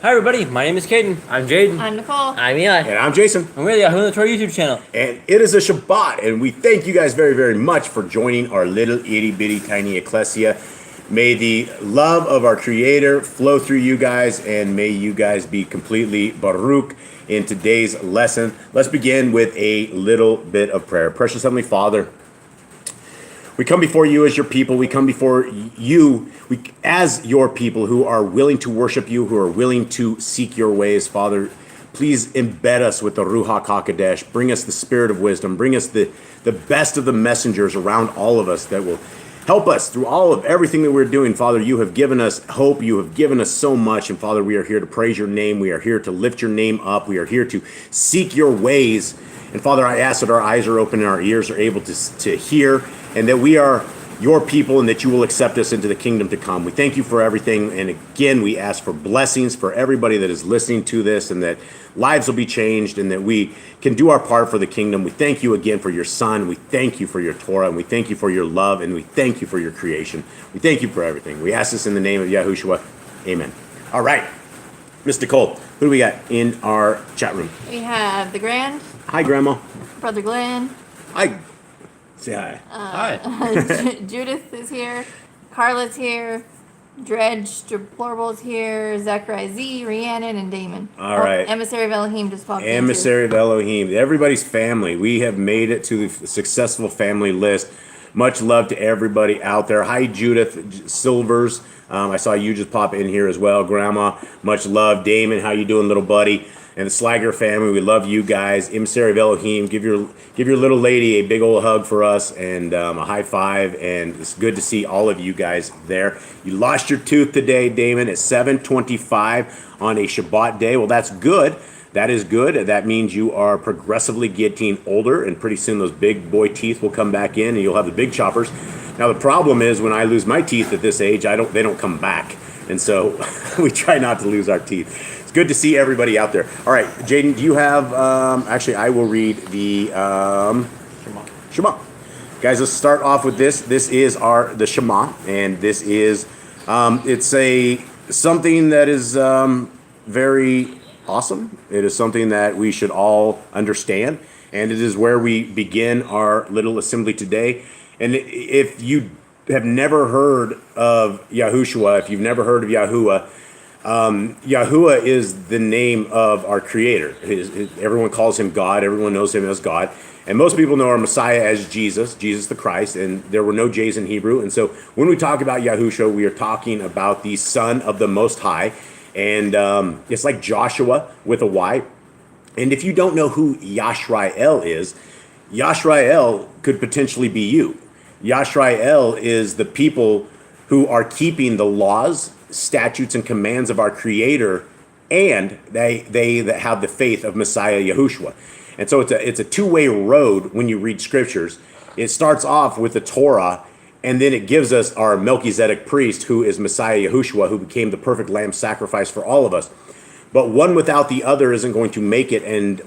Hi everybody, my name is Caden. I'm Jaden. I'm Nicole. I'm Eli. And I'm Jason. And we're the 𝐤𝐄𝐄 YouTube channel. And it is a Shabbat, and we thank you guys very, very much for joining our little itty bitty tiny ecclesia. May the love of our Creator flow through you guys, and may you guys be completely Baruch in today's lesson. Let's begin with a little bit of prayer. Precious Heavenly Father, we come before you as your people. We come before you as your people who are willing to worship you, who are willing to seek your ways, Father. Please embed us with the Ruach HaKodesh. Bring us the spirit of wisdom. Bring us the best of the messengers around all of us that will help us through all of everything that we're doing. Father, you have given us hope. You have given us so much. And Father, we are here to praise your name. We are here to lift your name up. We are here to seek your ways. And Father, I ask that our eyes are open and our ears are able to hear, and that we are your people and that you will accept us into the kingdom to come. We thank you for everything. And again, we ask for blessings for everybody that is listening to this, and that lives will be changed and that we can do our part for the kingdom. We thank you again for your Son. We thank you for your Torah, and we thank you for your love, and we thank you for your creation. We thank you for everything. We ask this in the name of Yahushua. Amen. All right. Miss Nicole, who do we got in our chat room? We have the Grand, Hi, Grandma. Brother Glenn. Hi. Say hi. Hi. Judith is here. Carla's here. Dredge, Deplorable's here. Zechariah Z, Rhiannon, and Damon. All right. Emissary of Elohim just popped in. Emissary of Elohim. Everybody's family. We have made it to the successful family list. Much love to everybody out there. Hi, Judith Silvers. I saw you just pop in here as well. Grandma, much love. Damon, how you doing, little buddy? And the Slagger family, we love you guys. Emissary of Elohim, give your little lady a big old hug for us and a high five. And it's good to see all of you guys there. You lost your tooth today, Damon, at 7:25 on a Shabbat day. Well, that's good. That is good. That means you are progressively getting older, and pretty soon those big boy teeth will come back in, and you'll have the big choppers. Now the problem is when I lose my teeth at this age, they don't come back, and so we try not to lose our teeth. Good to see everybody out there. All right, Jaden, do you have, actually, I will read the Shema. Guys, let's start off with this. This is the Shema, and this is, it's something that is very awesome. It is something that we should all understand, and it is where we begin our little assembly today. And if you have never heard of Yahushua, if you've never heard of Yahuwah, Yahuwah is the name of our Creator. Everyone calls him God. Everyone knows him as God. And most people know our Messiah as Jesus the Christ, and there were no J's in Hebrew. And so when we talk about Yahushua, we are talking about the Son of the Most High. And it's like Joshua with a Y. And if you don't know who Yashrael is, Yashrael could potentially be you. Yashrael is the people who are keeping the laws, statutes, and commands of our Creator, and they that have the faith of Messiah Yahushua. And so it's a two-way road when you read scriptures. It starts off with the Torah, and then it gives us our Melchizedek priest, who is Messiah Yahushua, who became the perfect lamb sacrifice for all of us. But one without the other isn't going to make it, and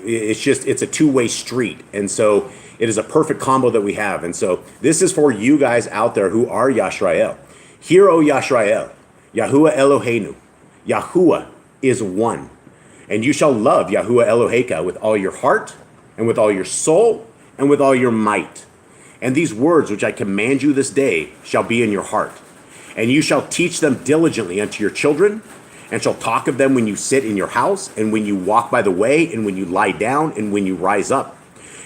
it's a two-way street. And so it is a perfect combo that we have. And so this is for you guys out there who are Yashrael. Hear, O Yashrael, Yahuwah Eloheinu. Yahuwah is one. And you shall love Yahuwah Eloheka with all your heart, and with all your soul, and with all your might. And these words which I command you this day shall be in your heart. And you shall teach them diligently unto your children, and shall talk of them when you sit in your house, and when you walk by the way, and when you lie down, and when you rise up.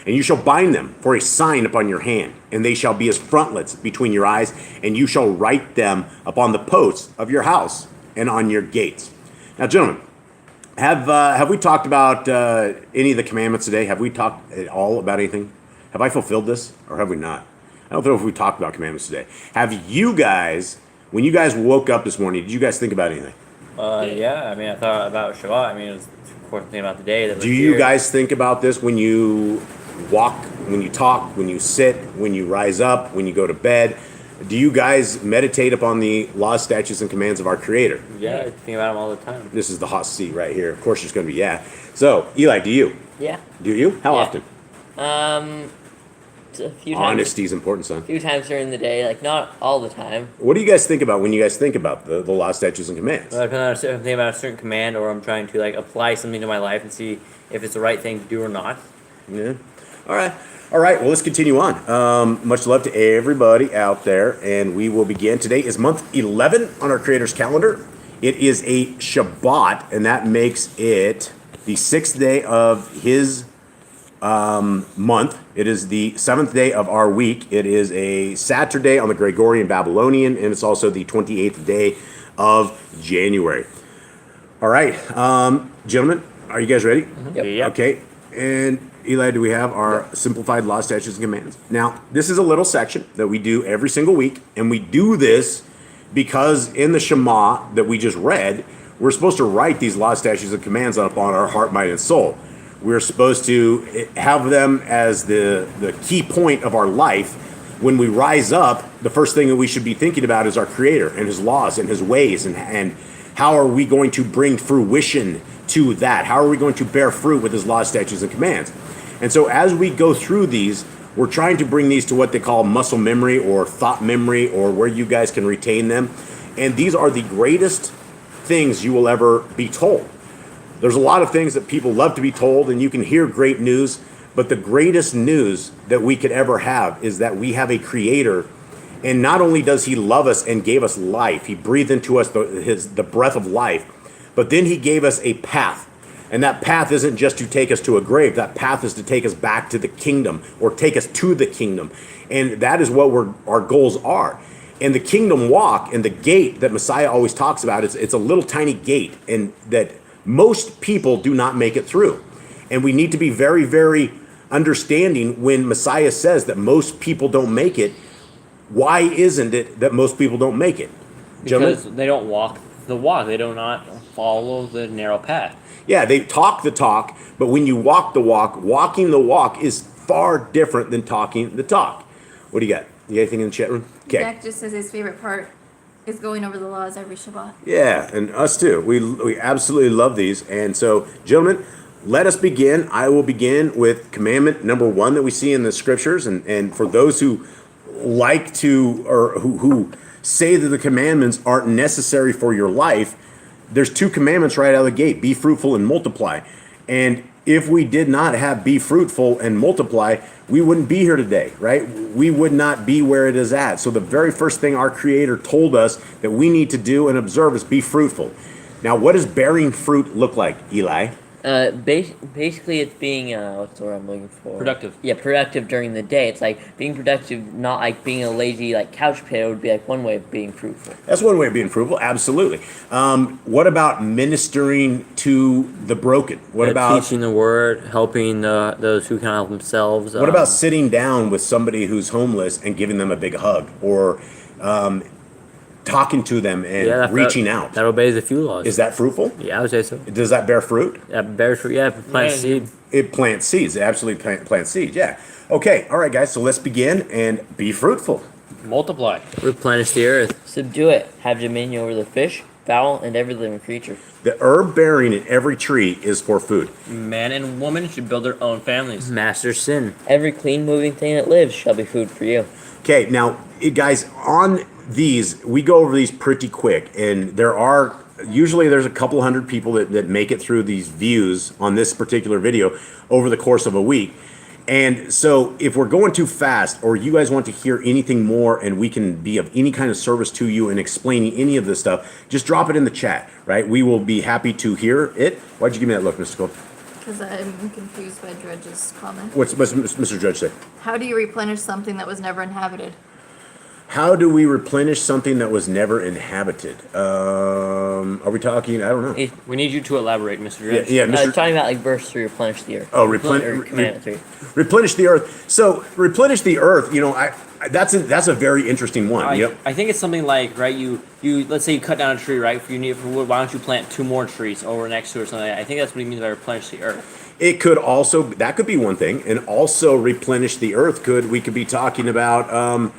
And you shall bind them for a sign upon your hand, and they shall be as frontlets between your eyes, and you shall write them upon the posts of your house and on your gates. Now, gentlemen, have we talked about any of the commandments today? Have we talked at all about anything? Have I fulfilled this, or have we not? I don't know if we talked about commandments today. Have you guys, when you guys woke up this morning, did you guys think about anything? Yeah, I mean, I thought about Shabbat. I mean, it was of course thinking about the day. Do you guys think about this when you walk, when you talk, when you sit, when you rise up, when you go to bed? Do you guys meditate upon the laws, statutes, and commands of our Creator? Yeah, I think about them all the time. This is the hot seat right here. Of course, there's going to be yeah. So, Eli, do you? Yeah. Do you? How often? A few times. Honesty is important, son. A few times during the day, like not all the time. What do you guys think about when you guys think about the law, statutes, and commands? Well, depending on if I'm thinking about a certain command, or I'm trying to like apply something to my life and see if it's the right thing to do or not. Yeah. All right. Well, let's continue on. Much love to everybody out there, and we will begin. Today is month 11 on our Creator's calendar. It is a Shabbat, and that makes it the 6th day of His month. It is the 7th day of our week. It is a Saturday on the Gregorian Babylonian, and it's also the 28th day of January. All right, gentlemen, are you guys ready? Mm-hmm. Yep. Okay, and Eli, do we have our simplified law, statutes, and commands? Now, this is a little section that we do every single week, and we do this because in the Shema that we just read, we're supposed to write these law, statutes, and commands upon our heart, mind, and soul. We're supposed to have them as the key point of our life. When we rise up, the first thing that we should be thinking about is our Creator and His laws and His ways, and how are we going to bring fruition to that? How are we going to bear fruit with His laws, statutes, and commands? And so as we go through these, we're trying to bring these to what they call muscle memory or thought memory, or where you guys can retain them. And these are the greatest things you will ever be told. There's a lot of things that people love to be told, and you can hear great news, but the greatest news that we could ever have is that we have a Creator, and not only does He love us and gave us life, He breathed into us the breath of life, but then He gave us a path. And that path isn't just to take us to a grave. That path is to take us back to the kingdom, or take us to the kingdom. And that is what our goals are. And the kingdom walk, and the gate that Messiah always talks about, it's a little tiny gate, and that most people do not make it through. And we need to be very, very understanding when Messiah says that most people don't make it. Why isn't it that most people don't make it? Gentlemen? Because they don't walk the walk. They do not follow the narrow path. Yeah, they talk the talk, but when you walk the walk, walking the walk is far different than talking the talk. What do you got? You got anything in the chat room? Okay. Zach just says his favorite part is going over the laws every Shabbat. Yeah, and us too. We absolutely love these. And so, gentlemen, let us begin. I will begin with commandment number 1 that we see in the scriptures. And for those who like to, or who say that the commandments aren't necessary for your life, there's 2 commandments right out of the gate: be fruitful and multiply. And if we did not have be fruitful and multiply, we wouldn't be here today, right? We would not be where it is at. So the very first thing our Creator told us that we need to do and observe is be fruitful. Now, what does bearing fruit look like, Eli? Basically, it's being what's the word I'm looking for? Productive. Yeah, productive during the day. It's like being productive, not like being a lazy like couch potato would be like one way of being fruitful. That's one way of being fruitful, absolutely. What about ministering to the broken? What about teaching the word, helping those who can't help themselves? What about sitting down with somebody who's homeless and giving them a big hug, or talking to them and reaching out. That obeys the few laws. Is that fruitful? Yeah, I would say so. Does that bear fruit? That bears fruit. Yeah, if it plants seed. It plants seeds. It absolutely plants seeds. Yeah. Okay. All right, guys. So let's begin and be fruitful. Multiply. Replenish the earth. Subdue it. Have dominion over the fish, fowl, and every living creature. The herb bearing in every tree is for food. Man and woman should build their own families. Master sin. Every clean moving thing that lives shall be food for you. Okay. Now, guys, on these, we go over these pretty quick, and there's a couple hundred people that make it through these views on this particular video over the course of a week. And so if we're going too fast, or you guys want to hear anything more and we can be of any kind of service to you in explaining any of this stuff, just drop it in the chat, right? We will be happy to hear it. Why'd you give me that look, Mr. Cole? Because I'm confused by Dredge's comment. What's Mr. Judge say? How do you replenish something that was never inhabited? How do we replenish something that was never inhabited? Are we talking? I don't know. We need you to elaborate, Mr. Dredge. Yeah, It's Mr. talking about like verse 3, replenish the earth. Oh, Or commandment 3. Replenish the earth. So replenish the earth. That's a very interesting one. I think it's something like, right, you let's say you cut down a tree, right, you need it for wood, why don't you plant 2 more trees over next to it or something like that? I think that's what he means by replenish the earth. It could also, that could be one thing, and also replenish the earth we could be talking about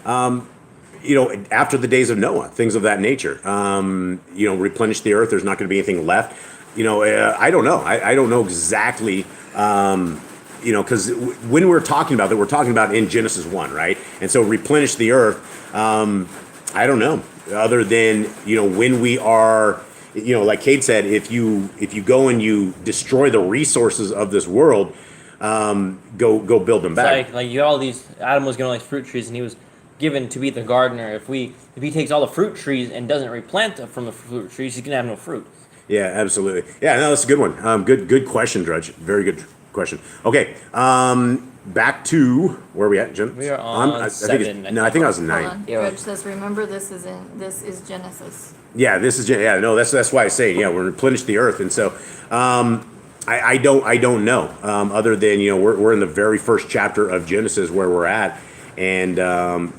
after the days of Noah, things of that nature. Replenish the earth. There's not going to be anything left. I don't know. I don't know exactly. Because when we're talking about that, we're talking about in Genesis 1, right? And so replenish the earth. I don't know. Other than when we are, like Cade said, if you go and you destroy the resources of this world, go build them back. It's like you got all these. Adam was going to like fruit trees, and he was given to be the gardener. If he takes all the fruit trees and doesn't replant them from the fruit trees, he's gonna have no fruit. Yeah, absolutely. Yeah, no, that's a good one. Good question, Drudge. Very good question. Okay, back to where are we at, Jim? We are on 7. I think I was 9. Hold on. Dredge says, remember this is Genesis. Yeah, that's why I say we're replenish the earth, and so I don't know. Other than we're in the very first chapter of Genesis where we're at. And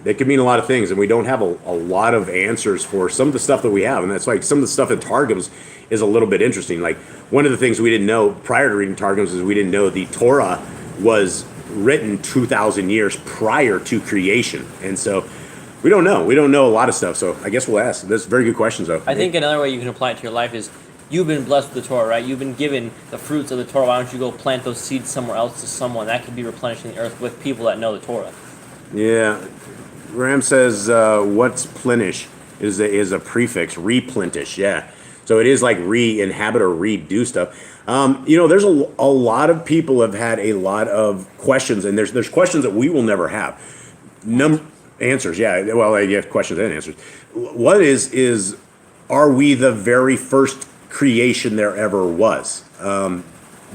it could mean a lot of things, and we don't have a lot of answers for some of the stuff that we have, and that's why some of the stuff in Targums is a little bit interesting. Like one of the things we didn't know prior to reading Targums is we didn't know the Torah was written 2,000 years prior to creation, and so we don't know. We don't know a lot of stuff, so I guess we'll ask. That's very good questions, though. I think another way you can apply it to your life is you've been blessed with the Torah, right? You've been given the fruits of the Torah. Why don't you go plant those seeds somewhere else to someone? That could be replenishing the earth with people that know the Torah. Yeah, Ram says what's plenish is a prefix, replenish. Yeah, so it is like re-inhabit or redo stuff. There's a lot of people have had a lot of questions, and there's questions that we will never have. Answers, yeah. Well, I have questions and answers. What is are we the very first creation there ever was?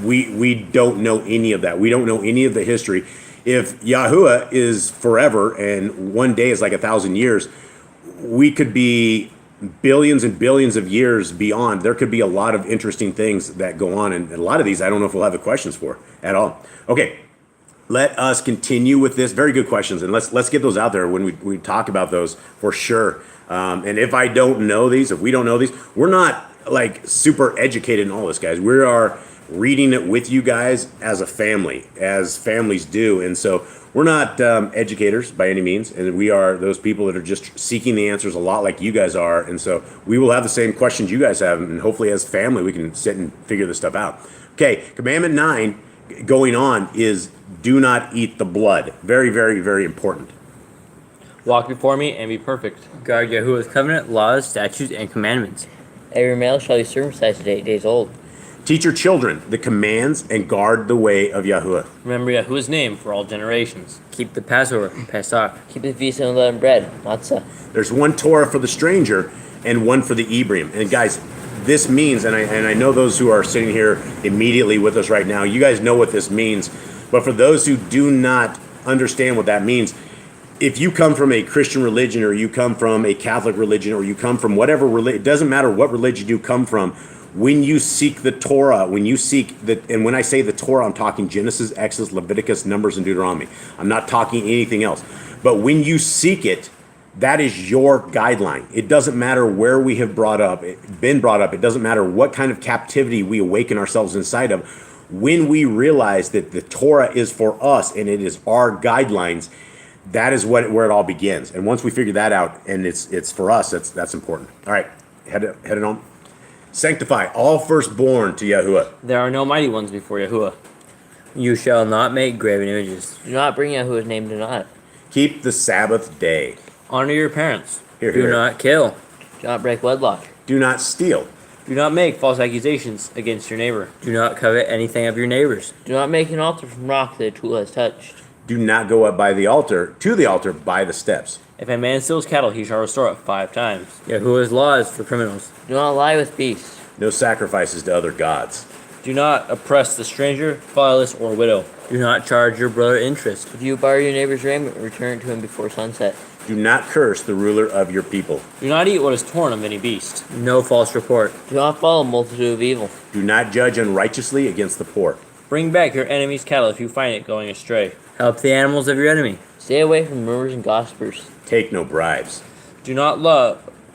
We don't know any of that. We don't know any of the history. If Yahuwah is forever and one day is like 1,000 years, we could be billions and billions of years beyond. There could be a lot of interesting things that go on, and a lot of these I don't know if we'll have the questions for at all. Okay, let us continue with this. Very good questions, and let's get those out there when we talk about those for sure. And if I don't know these, if we don't know these, we're not like super educated in all this, guys. We are reading it with you guys as a family, as families do. And so we're not educators by any means, and we are those people that are just seeking the answers a lot like you guys are. And so we will have the same questions you guys have, and hopefully as family we can sit and figure this stuff out. Okay, commandment 9 going on is do not eat the blood. Very, very, very important. Walk before me and be perfect. Guard Yahuwah's covenant, laws, statutes, and commandments. Every male shall be circumcised at 8 days old. Teach your children the commands and guard the way of Yahuwah. Remember Yahuwah's name for all generations. Keep the Passover, Pesach. Keep the feast of unleavened bread, matzah. There's one Torah for the stranger and one for the Hebrew. And guys, this means, and I know those who are sitting here immediately with us right now, you guys know what this means. But for those who do not understand what that means, if you come from a Christian religion, or you come from a Catholic religion, or you come from whatever religion, it doesn't matter what religion you come from, when you seek the Torah, when you seek the, and when I say the Torah, I'm talking Genesis, Exodus, Leviticus, Numbers, and Deuteronomy. I'm not talking anything else. But when you seek it, That is your guideline. It doesn't matter where we have been brought up. It doesn't matter what kind of captivity we awaken ourselves inside of. When we realize that the Torah is for us and it is our guidelines, that is where it all begins. And once we figure that out, and it's for us, that's important. All right, headed on. Sanctify all firstborn to Yahuwah. There are no mighty ones before Yahuwah. You shall not make graven images. Do not bring Yahuwah's name to naught. Keep the Sabbath day. Honor your parents. Here, Do here. not kill. Do not break wedlock. Do not steal. Do not make false accusations against your neighbor. Do not covet anything of your neighbors. Do not make an altar from rock that a tool has touched. Do not go up to the altar by the steps. If a man steals cattle, he shall restore it 5 times. Yahuwah's law is for criminals. Do not lie with beasts. No sacrifices to other gods. Do not oppress the stranger, fatherless, or widow. Do not charge your brother interest. If you borrow your neighbor's raiment, return it to him before sunset. Do not curse the ruler of your people. Do not eat what is torn of any beast. No false report. Do not follow a multitude of evil. Do not judge unrighteously against the poor. Bring back your enemy's cattle if you find it going astray. Help the animals of your enemy. Stay away from murmurs and gossipers. Take no bribes. Do not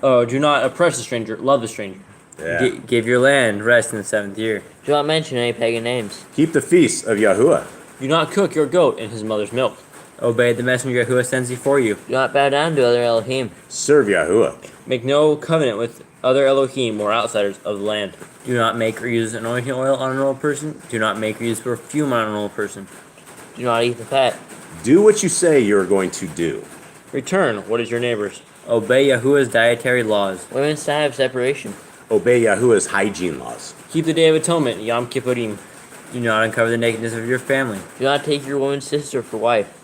oppress the stranger. Love the stranger. Yeah. Give your land rest in the 7th year. Do not mention any pagan names. Keep the feasts of Yahuwah. Do not cook your goat in his mother's milk. Obey the messenger Yahuwah sends before you. Do not bow down to other Elohim. Serve Yahuwah. Make no covenant with other Elohim or outsiders of the land. Do not make or use anointing oil on an old person. Do not make or use perfume on an old person. Do not eat the fat. Do what you say you are going to do. Return what is your neighbor's. Obey Yahuwah's dietary laws. Women's time of separation. Obey Yahuwah's hygiene laws. Keep the Day of Atonement, Yom Kippurim. Do not uncover the nakedness of your family. Do not take your woman's sister for wife.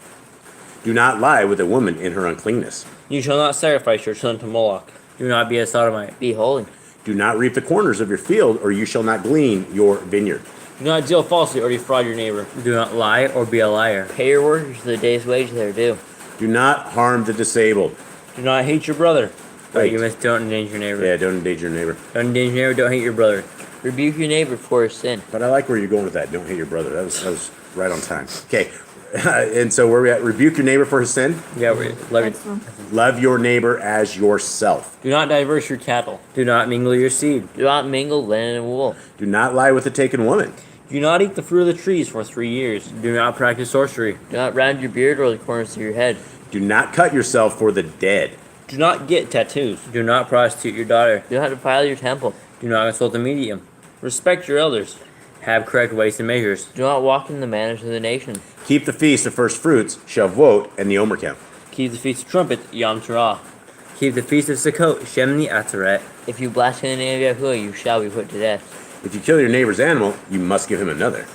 Do not lie with a woman in her uncleanness. You shall not sacrifice your son to Moloch. Do not be a sodomite. Be holy. Do not reap the corners of your field, or you shall not glean your vineyard. Do not deal falsely or defraud your neighbor. Do not lie or be a liar. Pay your workers the day's wage they are due. Do not harm the disabled. Do not hate your brother. But you must don't endanger your neighbor. Yeah, don't endanger your neighbor. Don't endanger your neighbor. Don't hate your brother. Rebuke your neighbor for his sin. But I like where you're going with that. Don't hate your brother. That was right on time. Okay. And so where are we at? Rebuke your neighbor for his sin. Yeah, love Next one. Love your neighbor as yourself. Do not diverse your cattle. Do not mingle your seed. Do not mingle linen and wool. Do not lie with a taken woman. Do not eat the fruit of the trees for 3 years. Do not practice sorcery. Do not round your beard or the corners of your head. Do not cut yourself for the dead. Do not get tattoos. Do not prostitute your daughter. Do not defile your temple. Do not consult a medium. Respect your elders. Have correct weights and measures. Do not walk in the manners of the nation. Keep the feast of first fruits, Shavuot, and the Omer camp. Keep the feast of trumpet, Yom Teruah. Keep the feast of Sukkot, Shemini Atzeret. If you blaspheme the name of Yahuwah, you shall be put to death. If you kill your neighbor's animal, you must give him another.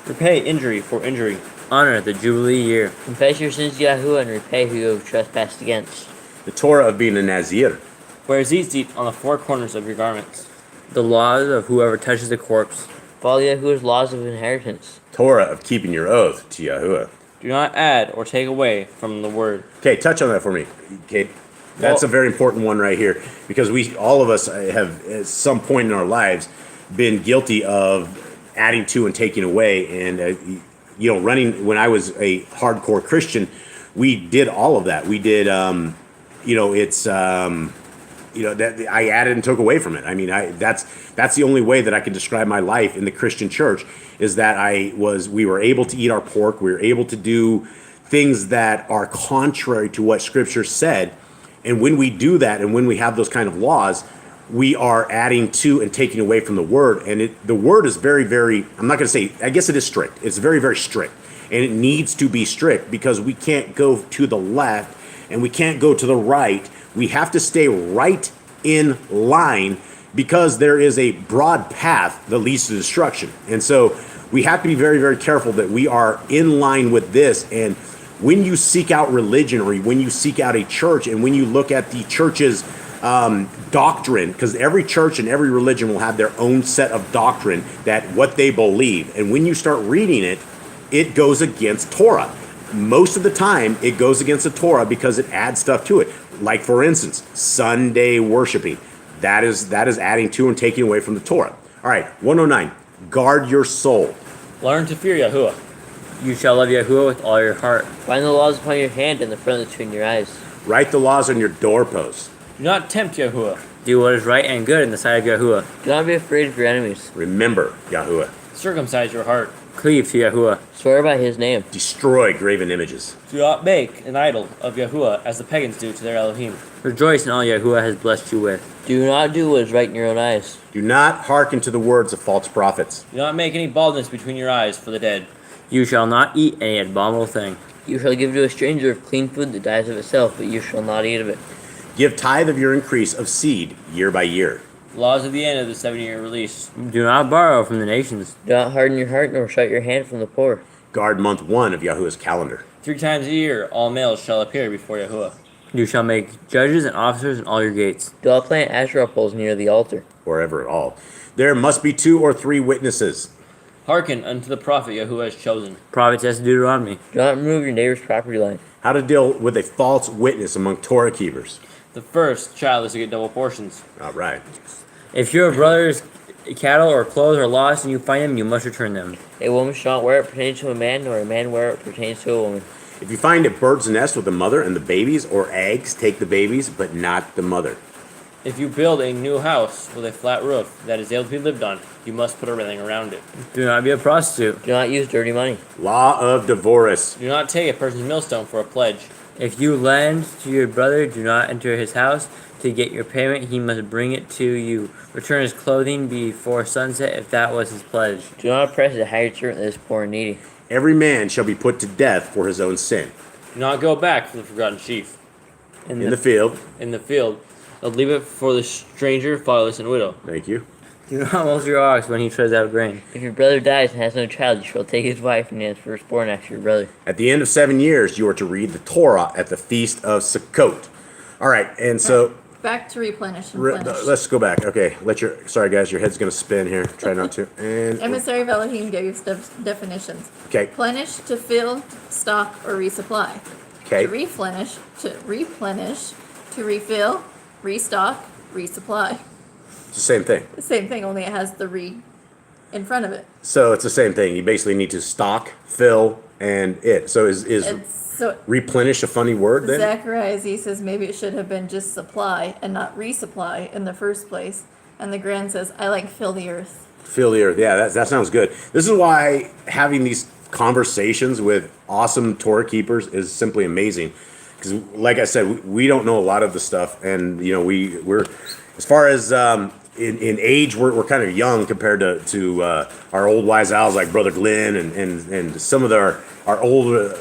Repay injury for injury. Honor the Jubilee year. Confess your sins to Yahuwah and repay who you have trespassed against. The Torah of being a Nazir. Wear tzitzit on the 4 corners of your garments. The laws of whoever touches a corpse. Follow Yahuwah's laws of inheritance. Torah of keeping your oath to Yahuwah. Do not add or take away from the word. Okay, touch on that for me, Kate. That's a very important one right here because all of us have at some point in our lives been guilty of adding to and taking away. And, running, when I was a hardcore Christian, we did all of that. We did, that I added and took away from it. I mean, that's the only way that I can describe my life in the Christian church is that we were able to eat our pork. We were able to do things that are contrary to what Scripture said. And when we do that, and when we have those kind of laws, we are adding to and taking away from the Word. And the Word is very, very, I'm not going to say, I guess it is strict. It's very, very strict. And it needs to be strict because we can't go to the left and we can't go to the right. We have to stay right in line because there is a broad path that leads to destruction. And so we have to be very, very careful that we are in line with this. And when you seek out religion or when you seek out a church and when you look at the church's doctrine, because every church and every religion will have their own set of doctrine that what they believe. And when you start reading it, it goes against Torah. Most of the time, it goes against the Torah because it adds stuff to it. Like, for instance, Sunday worshiping. That is adding to and taking away from the Torah. All right, 109. Guard your soul. Learn to fear Yahuwah. You shall love Yahuwah with all your heart. Find the laws upon your hand and the front between your eyes. Write the laws on your doorposts. Do not tempt Yahuwah. Do what is right and good in the sight of Yahuwah. Do not be afraid of your enemies. Remember Yahuwah. Circumcise your heart. Cleave to Yahuwah. Swear by his name. Destroy graven images. Do not make an idol of Yahuwah as the pagans do to their Elohim. Rejoice in all Yahuwah has blessed you with. Do not do what is right in your own eyes. Do not hearken to the words of false prophets. Do not make any baldness between your eyes for the dead. You shall not eat any abominable thing. You shall give to a stranger of clean food that dies of itself, but you shall not eat of it. Give tithe of your increase of seed year by year. Laws of the end of the 7-year release. Do not borrow from the nations. Do not harden your heart, nor shut your hand from the poor. Guard month 1 of Yahuwah's calendar. 3 times a year, all males shall appear before Yahuwah. You shall make judges and officers in all your gates. Do not plant Asherah poles near the altar. Or ever at all. There must be 2 or 3 witnesses. Hearken unto the prophet Yahuwah has chosen. Prophets as Deuteronomy. Do not remove your neighbor's property line. How to deal with a false witness among Torah keepers. The first child is to get double portions. All right. If your brother's cattle or clothes are lost and you find them, you must return them. A woman shall not wear it pertaining to a man, nor a man wear it pertaining to a woman. If you find a bird's nest with the mother and the babies, or eggs, take the babies, but not the mother. If you build a new house with a flat roof that is able to be lived on, you must put a railing around it. Do not be a prostitute. Do not use dirty money. Law of divorce. Do not take a person's millstone for a pledge. If you lend to your brother, do not enter his house. To get your payment, he must bring it to you. Return his clothing before sunset if that was his pledge. Do not oppress a hired servant that is poor and needy. Every man shall be put to death for his own sin. Do not go back for the forgotten sheaf In the field. in the field, but leave it for the stranger, fatherless, and widow. Thank you. Do not muzzle your ox when he treads out grain. If your brother dies and has no child, you shall take his wife and his firstborn after your brother. At the end of 7 years, you are to read the Torah at the feast of Sukkot. All right, and so Back to replenish and replenish. let's go back. Okay, sorry guys, your head's gonna spin here. Try not to. And Emissary of Elohim gave definitions. okay, Plenish, to fill, stock, or resupply. okay, To replenish, to refill, restock, resupply. it's the same thing. The same thing, only it has the re in front of it. So it's the same thing. You basically need to stock, fill, and it. So is So replenish a funny word then? Zechariah Z says maybe it should have been just supply and not resupply in the first place. And the Grand says, I like fill the earth. Fill the earth. Yeah, that sounds good. This is why having these conversations with awesome Torah keepers is simply amazing. Because, like I said, we don't know a lot of the stuff, and you know we're as far as in age we're kind of young compared to our old wise owls like Brother Glenn and some of our old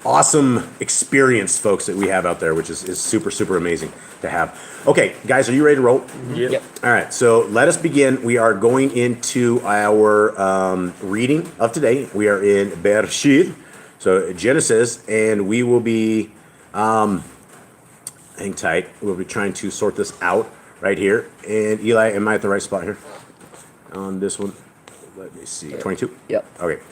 awesome experienced folks that we have out there, which is super amazing to have. Okay, guys, are you ready to roll? Yep. All right, so let us begin. We are going into our reading of today. We are in Bereshith, so Genesis, and we will be, hang tight, we'll be trying to sort this out right here. And Eli, am I at the right spot here? On this one, let me see, 22? Yep. Okay.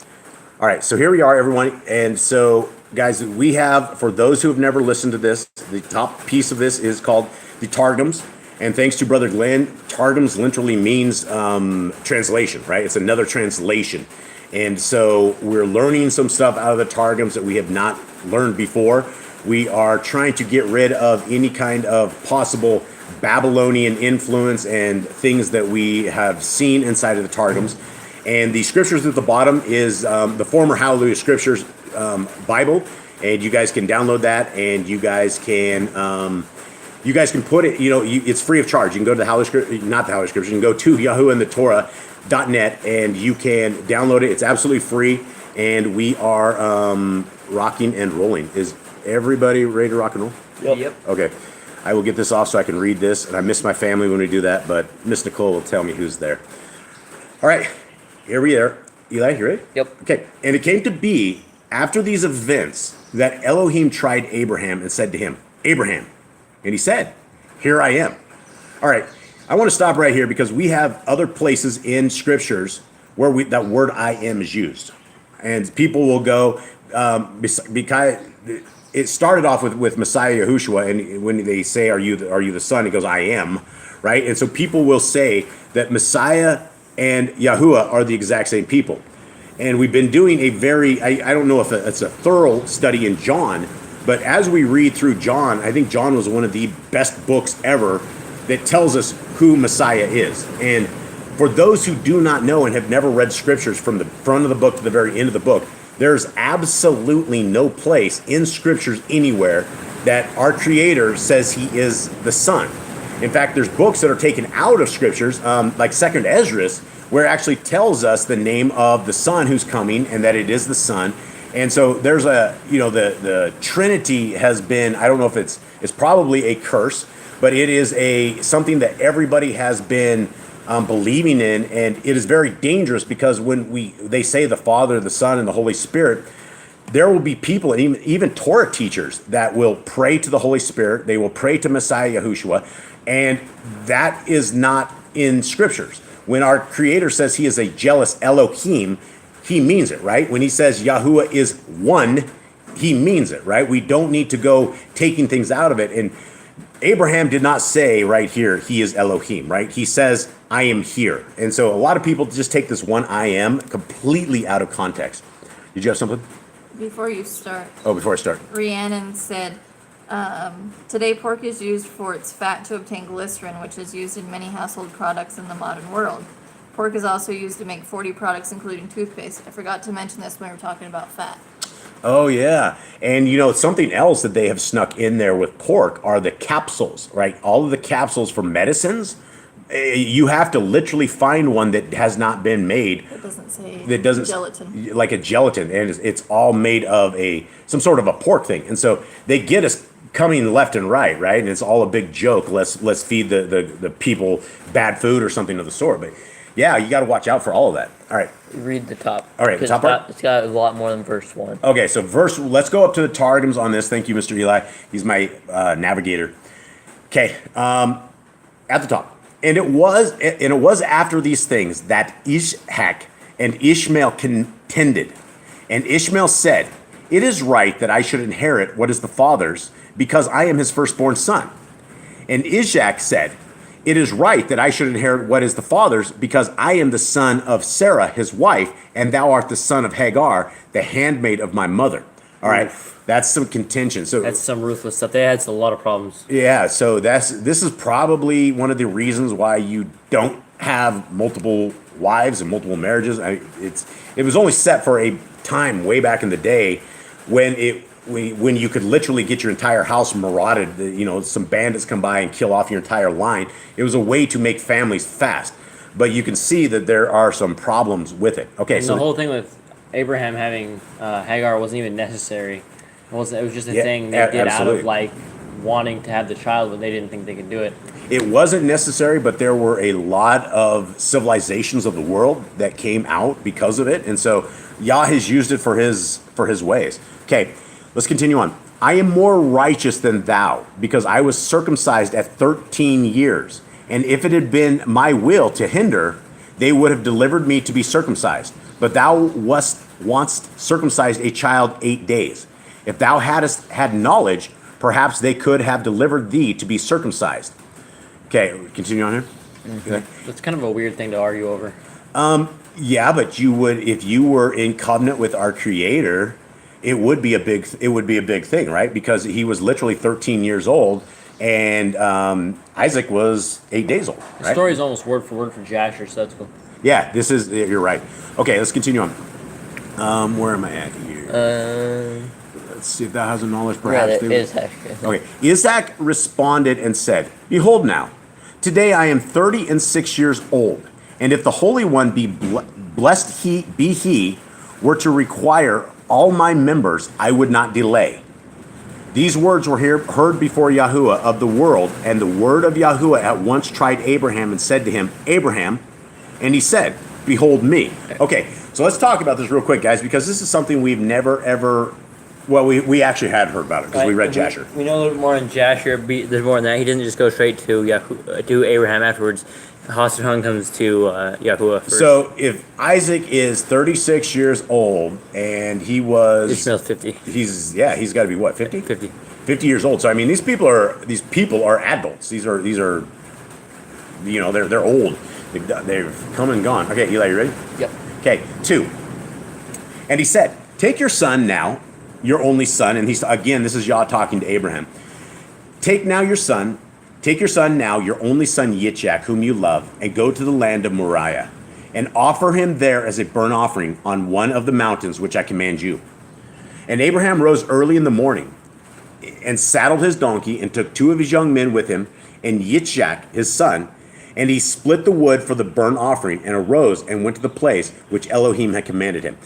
All right, so here we are, everyone. And so, guys, we have, for those who have never listened to this, the top piece of this is called the Targums. And thanks to Brother Glenn, Targums literally means translation, right? It's another translation. And so we're learning some stuff out of the Targums that we have not learned before. We are trying to get rid of any kind of possible Babylonian influence and things that we have seen inside of the Targums. And the scriptures at the bottom is the former Hallelujah Scriptures Bible, and you guys can download that, and you guys can put it. You know, it's free of charge. You can go to the Hallelujah, not the Hallelujah Scriptures. You can go to YahuwahAndTheTorah.net, and you can download it. It's absolutely free, and we are rocking and rolling. Is everybody ready to rock and roll? Yep. Okay. I will get this off so I can read this, and I miss my family when we do that, but Miss Nicole will tell me who's there. All right. Here we are. Eli, you ready? Yep. Okay. And it came to be after these events that Elohim tried Abraham and said to him, Abraham. And he said, here I am. All right. I want to stop right here because we have other places in scriptures where that word I am is used. And people will go, because it started off with Messiah Yahushua, and when they say, are you the son? He goes, I am. Right? And so people will say that Messiah and Yahuwah are the exact same people. And we've been doing a very, I don't know if it's a thorough study in John, But as we read through John, I think John was one of the best books ever that tells us who Messiah is. And for those who do not know and have never read scriptures from the front of the book to the very end of the book, there's absolutely no place in scriptures anywhere that our Creator says he is the Son. In fact, there's books that are taken out of scriptures, like 2nd Esdras, where it actually tells us the name of the Son who's coming and that it is the Son. And so there's the Trinity has been, I don't know if it's probably a curse, but it is something that everybody has been believing in, and it is very dangerous because when they say the Father, the Son, and the Holy Spirit, there will be people, and even Torah teachers, that will pray to the Holy Spirit. They will pray to Messiah Yahushua, and that is not in scriptures. When our Creator says he is a jealous Elohim, he means it, right? When he says Yahuwah is one, he means it, right? We don't need to go taking things out of it. And Abraham did not say right here, he is Elohim, right? He says, I am here. And so a lot of people just take this one I am completely out of context. Did you have something? Before you start, Before I start. Rhiannon said, today pork is used for its fat to obtain glycerin, which is used in many household products in the modern world. Pork is also used to make 40 products, including toothpaste. I forgot to mention this when we were talking about fat. Oh, yeah. And, something else that they have snuck in there with pork are the capsules, right? All of the capsules for medicines, you have to literally find one that has not been made. That doesn't say gelatin. Like a gelatin. And it's all made of some sort of a pork thing. And so they get us coming left and right? And it's all a big joke. Let's feed the people bad food or something of the sort. But yeah, you got to watch out for all of that. All right. Read the top. All right, the top part? It's got a lot more than verse 1. Okay, so let's go up to the Targums on this. Thank you, Mr. Eli. He's my navigator. Okay, at the top. And it was after these things that Ishak and Ishmael contended. And Ishmael said, it is right that I should inherit what is the father's, because I am his firstborn son. And Ishak said, it is right that I should inherit what is the father's, because I am the son of Sarah, his wife, and thou art the son of Hagar, the handmaid of my mother. All right, that's some contention. So that's some ruthless stuff. They had a lot of problems. Yeah, so this is probably one of the reasons why you don't have multiple wives and multiple marriages. It was only set for a time way back in the day when you could literally get your entire house marauded, some bandits come by and kill off your entire line. It was a way to make families fast. But you can see that there are some problems with it. Okay, and so the whole thing with Abraham having Hagar wasn't even necessary. It was just a thing they did absolutely. out of wanting to have the child, but they didn't think they could do it. It wasn't necessary, but there were a lot of civilizations of the world that came out because of it. And so Yah has used it for his ways. Okay. Let's continue on. I am more righteous than thou, because I was circumcised at 13 years. And if it had been my will to hinder, they would have delivered me to be circumcised. But thou wast circumcised a child 8 days. If thou hadst had knowledge, perhaps they could have delivered thee to be circumcised. Okay, continue on here. Mm-hmm. Okay. That's kind of a weird thing to argue over. Yeah, but you would, if you were in covenant with our Creator, it would be a big thing, right? Because he was literally 13 years old, and Isaac was 8 days old. Right? The story is almost word for word for Jasher, so that's cool. Yeah, you're right. Okay, let's continue on. Where am I at here? Let's see if that has a knowledge, perhaps. Isaac. Okay, Isaac responded and said, behold now, today I am 36 years old, and if the Holy One be blessed he were to require all my members, I would not delay. These words were heard before Yahuwah of the world, and the word of Yahuwah at once tried Abraham and said to him, Abraham, and he said, behold me. Okay, so let's talk about this real quick, guys, because this is something we've never, ever, well, we actually had heard about it, because we read Jasher. We know a little more in Jasher, there's more than that. He doesn't just go straight to Abraham afterwards. Hassan comes to Yahuwah first. So if Isaac is 36 years old and he was Ishmael's 50. He's got to be what, 50? 50. 50 years old. So I mean, these people are adults. These are they're old. They've come and gone. Okay, Eli, you ready? Yep. Okay, 2. And he said, take your son now, your only son. And he's, again, this is Yah talking to Abraham. Take your son now, your only son Yitzchak, whom you love, and go to the land of Moriah, and offer him there as a burnt offering on one of the mountains which I command you. And Abraham rose early in the morning and saddled his donkey and took 2 of his young men with him and Yitzchak, his son, and he split the wood for the burnt offering and arose and went to the place which Elohim had commanded him.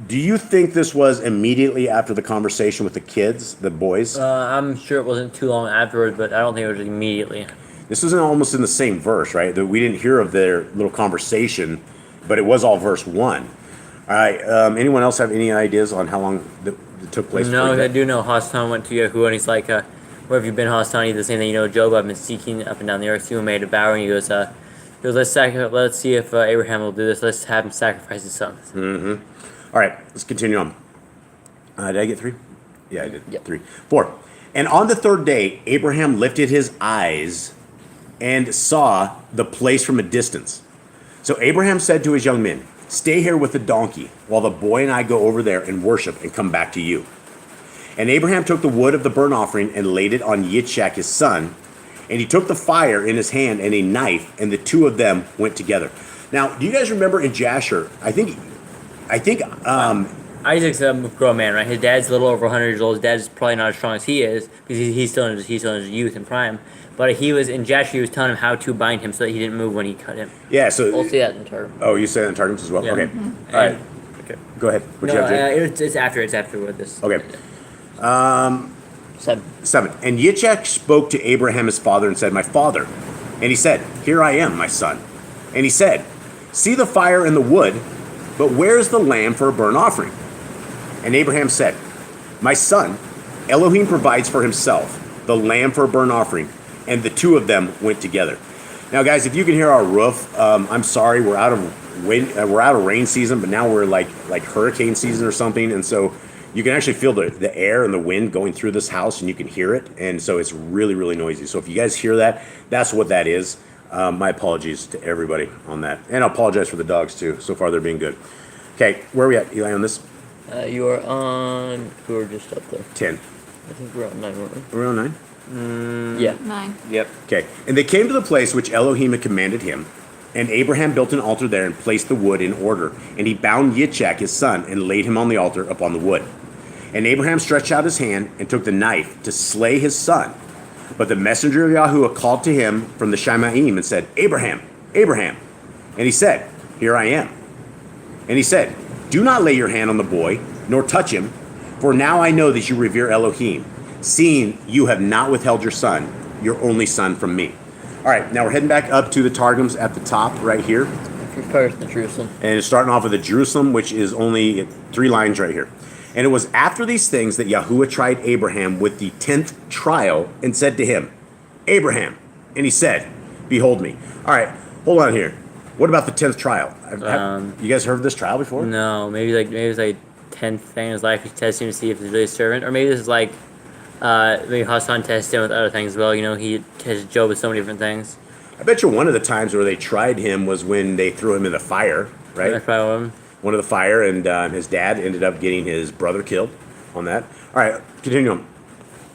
Do you think this was immediately after the conversation with the kids, the boys? I'm sure it wasn't too long afterwards, but I don't think it was immediately. This was almost in the same verse, right? That we didn't hear of their little conversation, but it was all verse 1. All right. Anyone else have any ideas on how long it took place? No, I do know Hassan went to Yahuwah, and he's like, where have you been, Hassan? He did the same thing. Job, I've been seeking up and down the earth. He made a vow, and he goes, let's see if Abraham will do this. Let's have him sacrifice his son. Mm-hmm. All right, let's continue on. Did I get 3? Yeah, I did. Yep. 3. 4. And on the 3rd day, Abraham lifted his eyes and saw the place from a distance. So Abraham said to his young men, stay here with the donkey while the boy and I go over there and worship and come back to you. And Abraham took the wood of the burnt offering and laid it on Yitzchak his son. And he took the fire in his hand and a knife, and the 2 of them went together. Now, do you guys remember in Jasher, I think Isaac's a grown man, right? His dad's a little over 100 years old. His dad's probably not as strong as he is because he's still in his youth and prime. But he was in Jasher. He was telling him how to bind him so that he didn't move when he cut him. Yeah, so We'll see that in Targum. Oh, you say that in Targum as well? Yeah. Okay. Mm-hmm. All right. Okay. Go ahead. What you No, have, Jay? it's after what this. Okay. 7. And Yitzchak spoke to Abraham his father and said, my father. And he said, here I am, my son. And he said, see the fire and the wood, but where is the lamb for a burnt offering? And Abraham said, my son, Elohim provides for himself the lamb for a burnt offering. And the 2 of them went together. Now, guys, if you can hear our roof, I'm sorry, we're out of rain season, but now we're like hurricane season or something, and so you can actually feel the air and the wind going through this house, and you can hear it, and so it's really, really noisy. So if you guys hear that, that's what that is. My apologies to everybody on that, and I apologize for the dogs too. So far, they're being good. Okay, where are we at, Eli, on this? You are on. We were just up there. 10. I think we're on 9, weren't we? We're on 9. Yeah. 9. Yep. Okay, and they came to the place which Elohim had commanded him, and Abraham built an altar there and placed the wood in order, and he bound Yitzchak his son and laid him on the altar upon the wood. And Abraham stretched out his hand and took the knife to slay his son. But the messenger of Yahuwah called to him from the Shemaim and said, Abraham, Abraham. And he said, here I am. And he said, do not lay your hand on the boy, nor touch him, for now I know that you revere Elohim, seeing you have not withheld your son, your only son, from me. All right, now we're heading back up to the Targums at the top right here. First in Jerusalem. And it's starting off with the Jerusalem, which is only 3 lines right here. And it was after these things that Yahuwah tried Abraham with the 10th trial and said to him, Abraham. And he said, behold me. All right, hold on here. What about the 10th trial? You guys heard of this trial before? No, maybe it's like 10th thing in his life. He's testing to see if he's really a servant, or maybe this is like maybe Hassan tested him with other things as well. He tested Job with so many different things. I bet you one of the times where they tried him was when they threw him in the fire, right? That's probably one of them. One of the fire, and his dad ended up getting his brother killed on that. All right, continue on.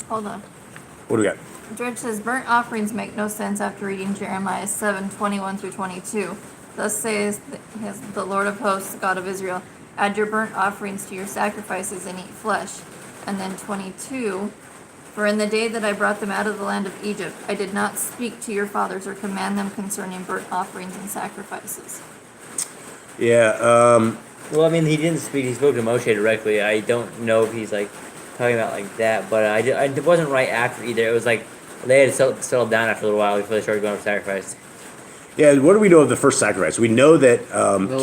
Hold on. What do we got? George says, burnt offerings make no sense after reading Jeremiah 7:21-22. Thus says the Lord of hosts, the God of Israel, add your burnt offerings to your sacrifices and eat flesh. And then 22, for in the day that I brought them out of the land of Egypt, I did not speak to your fathers or command them concerning burnt offerings and sacrifices. Yeah, Well, I mean, he didn't speak. He spoke to Moshe directly. I don't know if he's like talking about like that, but it wasn't right after either. It was like they had settled down after a little while before they started going for sacrifice. yeah. What do we know of the first sacrifice? We know that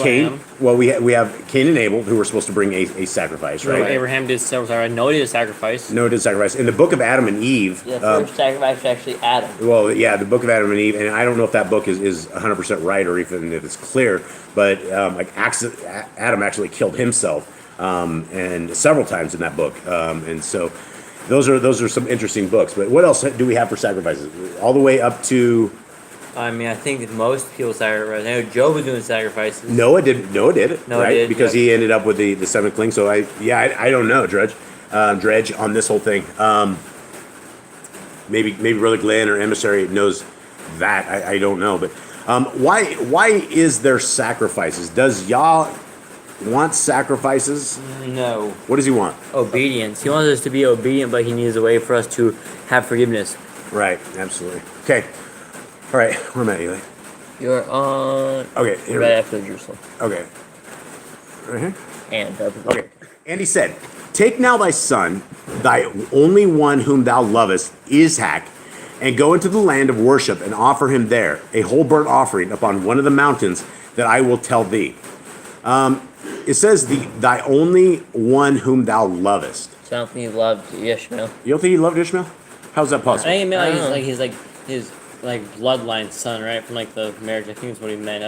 Cain. lamb. Well, we have Cain and Abel who were supposed to bring a sacrifice, Right. right? Abraham did several. Noah did a sacrifice. Noah did sacrifice. In the book of Adam and Eve. Yeah, first sacrifice was actually Adam. Well, yeah, the book of Adam and Eve, and I don't know if that book is 100% right or even if it's clear, but Adam actually killed himself, and several times in that book, and so those are some interesting books. But what else do we have for sacrifices? All the way up to I mean, I think most people sacrifice. I know Job was doing sacrifices. Noah did it, Noah right? did, Because yep. he ended up with the 7th king. So I don't know, Drudge. dredge on this whole thing. Maybe Brother Glenn or Emissary knows that. I don't know. But why is there sacrifices? Does Yah want sacrifices? No. What does he want? Obedience. He wants us to be obedient, but he needs a way for us to have forgiveness. Right, absolutely. Okay. All right, where am I, Eli? You're on. Okay, here Right we after Jerusalem. Okay. Right here? And Okay. And he said, take now thy son, thy only one whom thou lovest, Ishak, and go into the land of worship and offer him there a whole burnt offering upon one of the mountains that I will tell thee. It says thy only one whom thou lovest. So I don't think he loved Ishmael. You don't think he loved Ishmael? How's that I possible? think it meant I like don't know. he's like his bloodline son, right? From like the marriage. I think that's what he meant.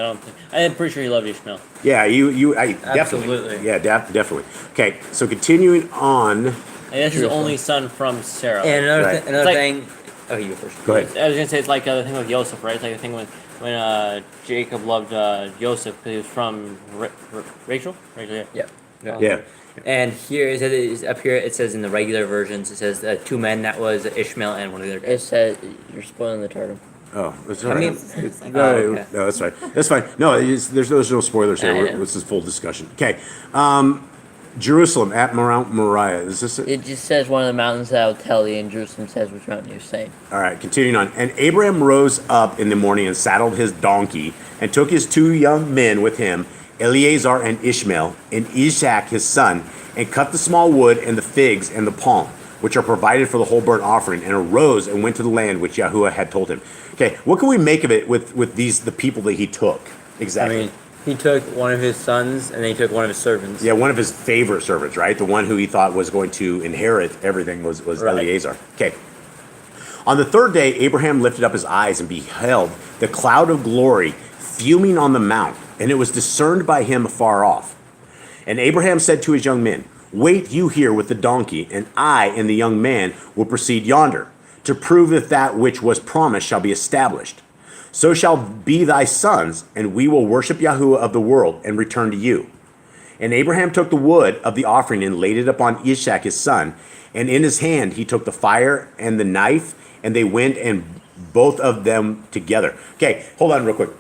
I'm pretty sure he loved Ishmael. Yeah, definitely. Absolutely. Yeah, definitely. Okay, so continuing on. And that's his only son from Sarah. And another, Right. another It's like- thing. Oh, you go first. Go ahead. I was gonna say it's like the thing with Joseph, right? It's like the thing when Jacob loved Joseph because he was from Rachel. Rachel, yeah. Yeah. Yeah. And here it says up here. It says in the regular versions. It says two men. That was Ishmael and one of their It guys. said you're spoiling the Targum. Oh, that's all I right. mean, No, okay. no, that's fine. That's fine. No, there's no spoilers here. I know. This is full discussion. Okay. Jerusalem at Mount Moriah. Is this it? It just says one of the mountains that I will tell thee, and Jerusalem says which mountain you're saying. All right, continuing on. And Abraham rose up in the morning and saddled his donkey and took his two young men with him, Eleazar and Ishmael, and Ishak his son, and cut the small wood and the figs and the palm, which are provided for the whole burnt offering, and arose and went to the land which Yahuwah had told him. Okay, what can we make of it with the people that he took? I Exactly. mean, he took one of his sons and then he took one of his servants. Yeah, one of his favorite servants, right? The one who he thought was going to inherit everything was Right. Eleazar. Okay. On the third day, Abraham lifted up his eyes and beheld the cloud of glory fuming on the mount, and it was discerned by him afar off. And Abraham said to his young men, wait you here with the donkey, and I and the young man will proceed yonder, to prove if that which was promised shall be established. So shall be thy sons, and we will worship Yahuwah of the world, and return to you. And Abraham took the wood of the offering and laid it upon Ishak his son, and in his hand he took the fire and the knife, and they went and both of them together. Okay, hold on real quick.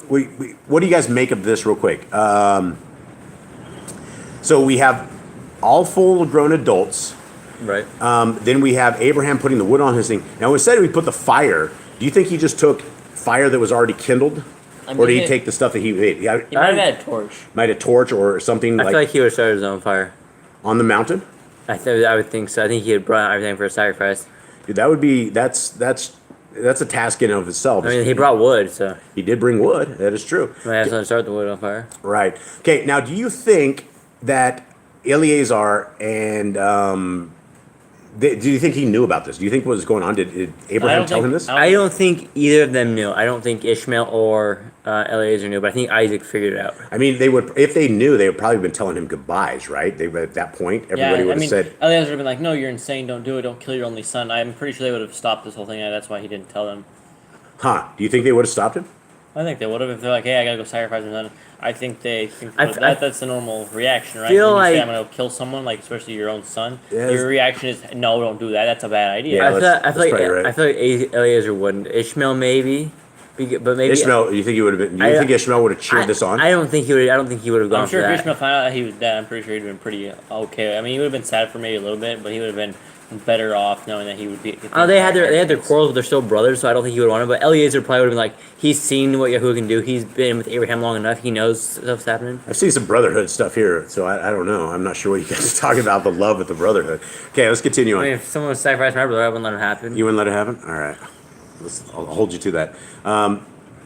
What do you guys make of this real quick? So we have all full-grown adults. Right. Then we have Abraham putting the wood on his thing. Now, instead we put the fire, do you think he just took fire that was already kindled? Or did he take the stuff that he made? He might have had a torch. Might a torch or something I feel like he would have started his own fire. on the mountain? I would think so. I think he had brought everything for a sacrifice. Dude, that would be that's a task in and of itself. I mean, he brought wood, so He did bring wood. That is true. might have to start the wood on fire. Right. Okay. Now, do you think that Eleazar and do you think he knew about this? Do you think what was going on? Did Abraham tell him this? I don't think either of them knew. I don't think Ishmael or Eliezer knew, but I think Isaac figured it out. I mean, they would if they knew, they would probably been telling him goodbyes, right? They at that point, everybody would have said, Eliezer would have been like, no, you're insane, don't do it, don't kill your only son. I'm pretty sure they would have stopped this whole thing, and that's why he didn't tell them. "Huh? Do you think they would have stopped him?" I think they would have if they're like, hey, I gotta go sacrifice my son. I think they think I- that's the normal reaction, right? feel When you say like- I'm gonna kill someone, like especially your own son, Yeah, your reaction is no, don't do that. That's a bad idea. Yeah, I feel that's like probably right. I feel like Eliezer wouldn't. Ishmael maybe, but maybe Ishmael, you think he would have been? Do you think Ishmael would have cheered this on? I don't think he would. I don't think he would have gone I'm sure for if that. Ishmael found out that he was dead, I'm pretty sure he'd been pretty okay. I mean, he would have been sad for maybe a little bit, but he would have been better off knowing that he would be. Oh, they had their quarrels, but they're still brothers, so I don't think he would want it. But Eliezer probably would have been like, he's seen what Yahuwah can do. He's been with Abraham long enough. He knows stuff's happening. I've seen some brotherhood stuff here, so I don't know. I'm not sure what you guys are talking about, the love with the brotherhood. Okay, let's continue I on. mean, if someone sacrificed my brother, I wouldn't let it happen. You wouldn't let it happen? All right. I'll hold you to that.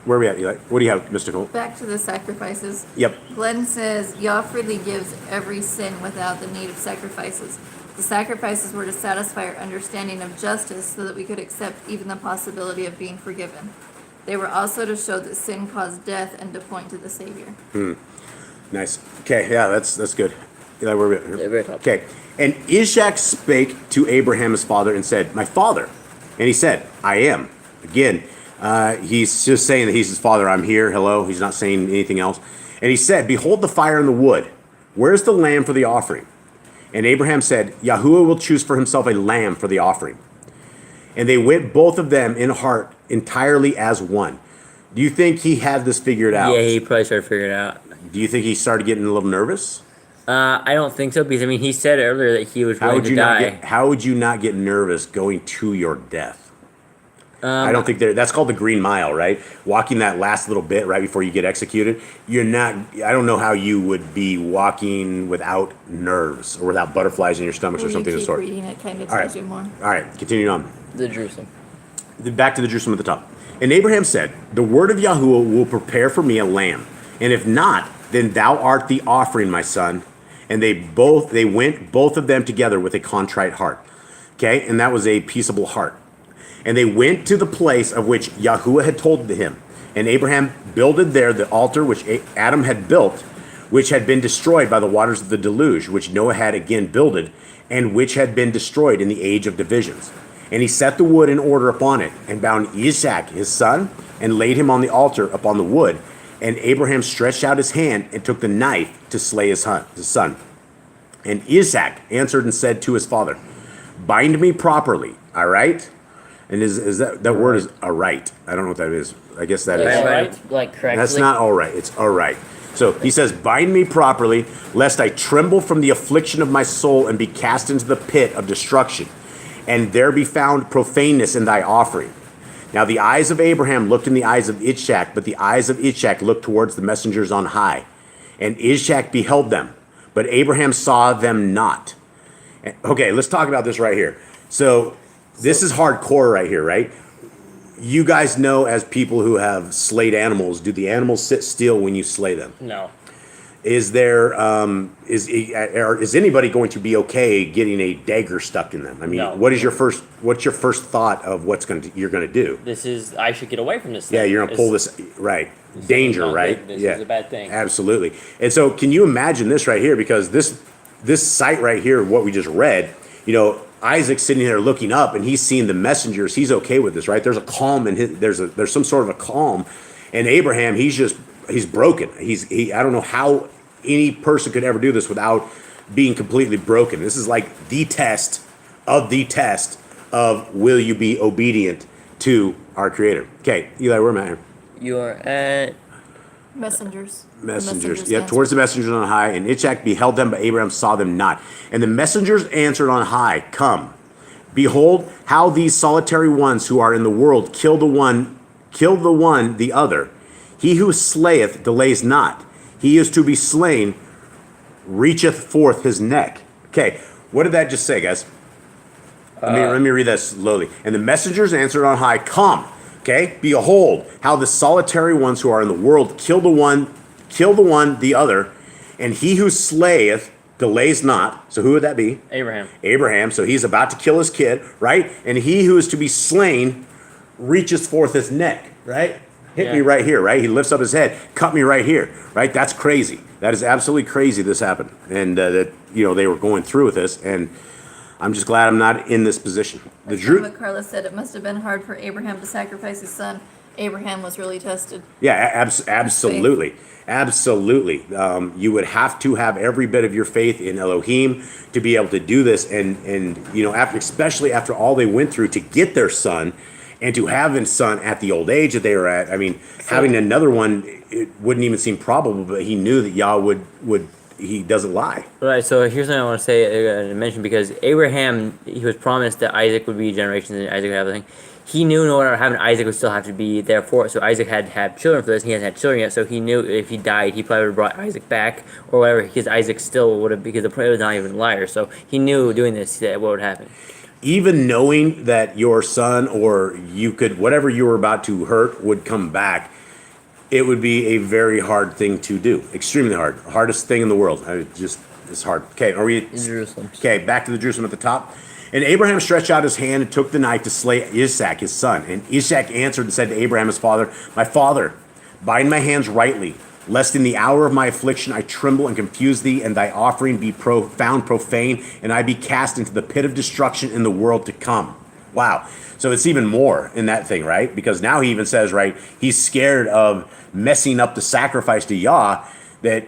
Where are we at, Eli? What do you have, Mr. Cole? Back to the sacrifices. Yep. Glenn says, Yah freely gives every sin without the need of sacrifices. The sacrifices were to satisfy our understanding of justice so that we could accept even the possibility of being forgiven. They were also to show that sin caused death and to point to the Savior. Nice. Okay, yeah, that's good. Eli, where are we at? Yeah, very top. Okay. And Ishak spake to Abraham his father and said, my father. And he said, I am. Again, he's just saying that he's his father. I'm here. Hello. He's not saying anything else. And he said, behold the fire and the wood. Where's the lamb for the offering? And Abraham said, Yahuwah will choose for himself a lamb for the offering. And they went both of them in heart entirely as one. Do you think he had this figured out? Yeah, he probably started figuring it out. Do you think he started getting a little nervous? I don't think so, because I mean, he said earlier that he was willing to die. How would you not get nervous going to your death? I don't think that's called the Green Mile, right? Walking that last little bit right before you get executed. You're not. I don't know how you would be walking without nerves or without butterflies in your stomachs or something of the sort. Reading it kind of All right. tells you more. All right, continuing on. The Jerusalem. Back to the Jerusalem at the top. And Abraham said, the word of Yahuwah will prepare for me a lamb. And if not, then thou art the offering, my son. And they went both of them together with a contrite heart. Okay, and that was a peaceable heart. And they went to the place of which Yahuwah had told him. And Abraham builded there the altar which Adam had built, which had been destroyed by the waters of the deluge, which Noah had again builded, and which had been destroyed in the age of divisions. And he set the wood in order upon it, and bound Isaac his son, and laid him on the altar upon the wood. And Abraham stretched out his hand and took the knife to slay his son. And Isaac answered and said to his father, bind me properly, all right? And is that word is all right? I don't know what that is. I guess that is. Right. Like correctly. That's not all right. It's all right. So he says, bind me properly, lest I tremble from the affliction of my soul and be cast into the pit of destruction, and there be found profaneness in thy offering. Now the eyes of Abraham looked in the eyes of Ishak, but the eyes of Ishak looked towards the messengers on high. And Ishak beheld them, but Abraham saw them not. Okay, let's talk about this right here. So this is hardcore right here, right? You guys know, as people who have slayed animals, do the animals sit still when you slay them? No. Is there is anybody going to be okay getting a dagger stuck in them? I mean, No. what's your first thought of you're going to do? I should get away from this thing. Yeah, you're going to pull this right. Danger, not right? good. This yeah. is a bad thing. Absolutely. And so can you imagine this right here, because this sight right here, what we just read, Isaac's sitting there looking up, and he's seeing the messengers. He's okay with this, right? There's a calm in his. There's some sort of a calm, and Abraham, he's broken. I don't know how any person could ever do this without being completely broken. This is like the test of will you be obedient to our Creator? Okay, Eli, where am I here? You are at Messengers. Messengers. Yep, answered. towards the messengers on high. And Ishak beheld them, but Abraham saw them not. And the messengers answered on high, come. Behold, how these solitary ones who are in the world kill the one the other. He who slayeth delays not. He is to be slain, reacheth forth his neck. Okay, what did that just say, guys? Let me read that slowly. And the messengers answered on high, come. Okay, behold, how the solitary ones who are in the world kill the one the other, and he who slayeth delays not. So who would that be? Abraham. So he's about to kill his kid, right? And he who is to be slain reaches forth his neck, right? Hit me right here, right? He lifts up his head, cut me right here, right? That's crazy. That is absolutely crazy this happened. And that they were going through with this, and I'm just glad I'm not in this position. What Carla said, it must have been hard for Abraham to sacrifice his son. Abraham was really tested. Yeah, absolutely. Absolutely. You would have to have every bit of your faith in Elohim to be able to do this. And especially after all they went through to get their son, and to have a son at the old age that they were at. I mean, having another one, it wouldn't even seem probable, but he knew that Yah would he doesn't lie. Right, so here's what I want to say, mention, because Abraham, he was promised that Isaac would be generations and Isaac would have everything. He knew in order to have Isaac would still have to be there for it, so Isaac had to have children for this. He hasn't had children yet, so he knew if he died, he probably would have brought Isaac back or whatever, because Isaac still would have, because the prophet was not even a liar, so he knew doing this that what would happen. Even knowing that your son or whatever you were about to hurt would come back, it would be a very hard thing to do. Extremely hard. Hardest thing in the world. It's hard. Okay, are we? Jerusalem. Okay, back to the Jerusalem at the top. And Abraham stretched out his hand and took the knife to slay Isaac, his son. And Isaac answered and said to Abraham, his father, my father, bind my hands rightly, lest in the hour of my affliction I tremble and confuse thee, and thy offering be found profane, and I be cast into the pit of destruction in the world to come. Wow. So it's even more in that thing, right? Because now he even says, right, he's scared of messing up the sacrifice to Yah, that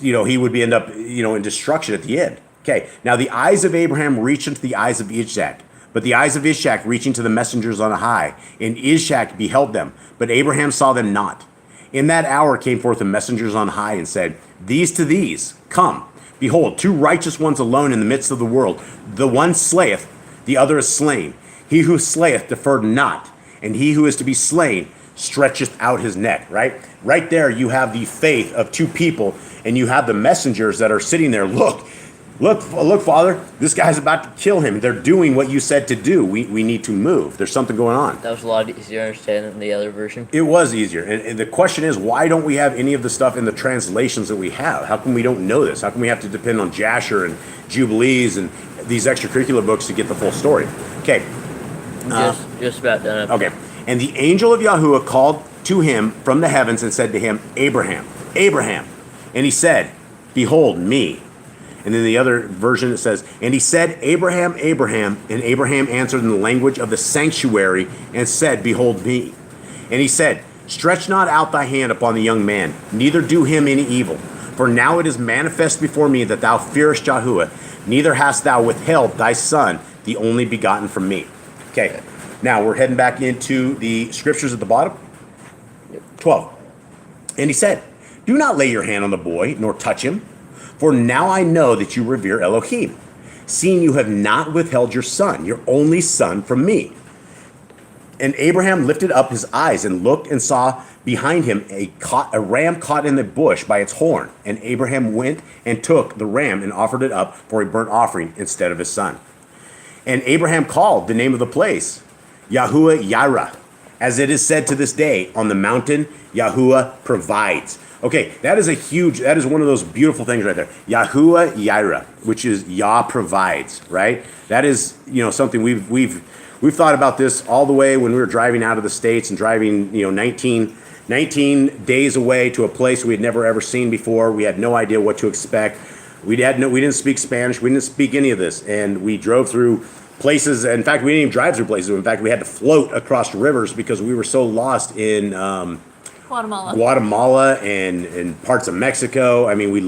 he would end up in destruction at the end. Okay, now the eyes of Abraham reached unto the eyes of Ishak, but the eyes of Ishak reaching to the messengers on high, and Ishak beheld them, but Abraham saw them not. In that hour came forth the messengers on high, and said, These to these, come. Behold, two righteous ones alone in the midst of the world. The one slayeth, the other is slain. He who slayeth deferred not, and he who is to be slain stretcheth out his neck, right? Right there you have the faith of two people, and you have the messengers that are sitting there. Look, Father, this guy's about to kill him. They're doing what you said to do. We need to move. There's something going on. That was a lot easier to understand than the other version. It was easier. And the question is, why don't we have any of the stuff in the translations that we have? How come we don't know this? How come we have to depend on Jasher and Jubilees and these extracurricular books to get the full story? Okay. Just about done. Okay. And the angel of Yahuwah called to him from the heavens and said to him, Abraham, Abraham. And he said, Behold me. And then the other version it says, And he said, Abraham, Abraham. And Abraham answered in the language of the sanctuary and said, Behold me. And he said, Stretch not out thy hand upon the young man, neither do him any evil. For now it is manifest before me that thou fearest Yahuwah, neither hast thou withheld thy son, the only begotten from me. Okay, now we're heading back into the scriptures at the bottom. 12. And he said, Do not lay your hand on the boy, nor touch him. For now I know that you revere Elohim, seeing you have not withheld your son, your only son, from me. And Abraham lifted up his eyes and looked and saw behind him a ram caught in the bush by its horn. And Abraham went and took the ram and offered it up for a burnt offering instead of his son. And Abraham called the name of the place Yahuwah-Yireh, as it is said to this day, on the mountain Yahuwah provides. Okay, that is one of those beautiful things right there. Yahuwah-Yireh, which is Yah provides, right? That is, something we've thought about this all the way when we were driving out of the States and driving, 19 days away to a place we had never ever seen before. We had no idea what to expect. We didn't speak Spanish. We didn't speak any of this. And we drove through places. In fact, we didn't even drive through places. In fact, we had to float across rivers because we were so lost in Guatemala and parts of Mexico. I mean, we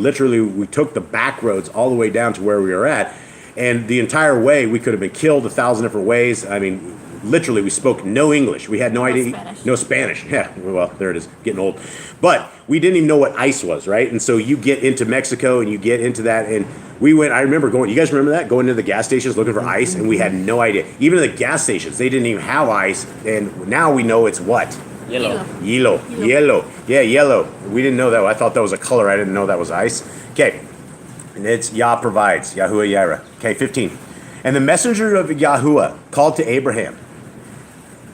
took the back roads all the way down to where we were at. And the entire way, we could have been killed 1,000 different ways. I mean, literally, we spoke no English. We had no idea. Spanish. No Spanish. Yeah, well, there it is, getting old. But we didn't even know what ice was, right? And so you get into Mexico and you get into that. And I remember going, you guys remember that? Going to the gas stations looking for ice, and we had no idea. Even at the gas stations, they didn't even have ice. And now we know it's what? Yellow. Yeah, yellow. We didn't know that. I thought that was a color. I didn't know that was ice. Okay. And it's Yah provides. Yahuwah-Yireh. Okay, 15. And the messenger of Yahuwah called to Abraham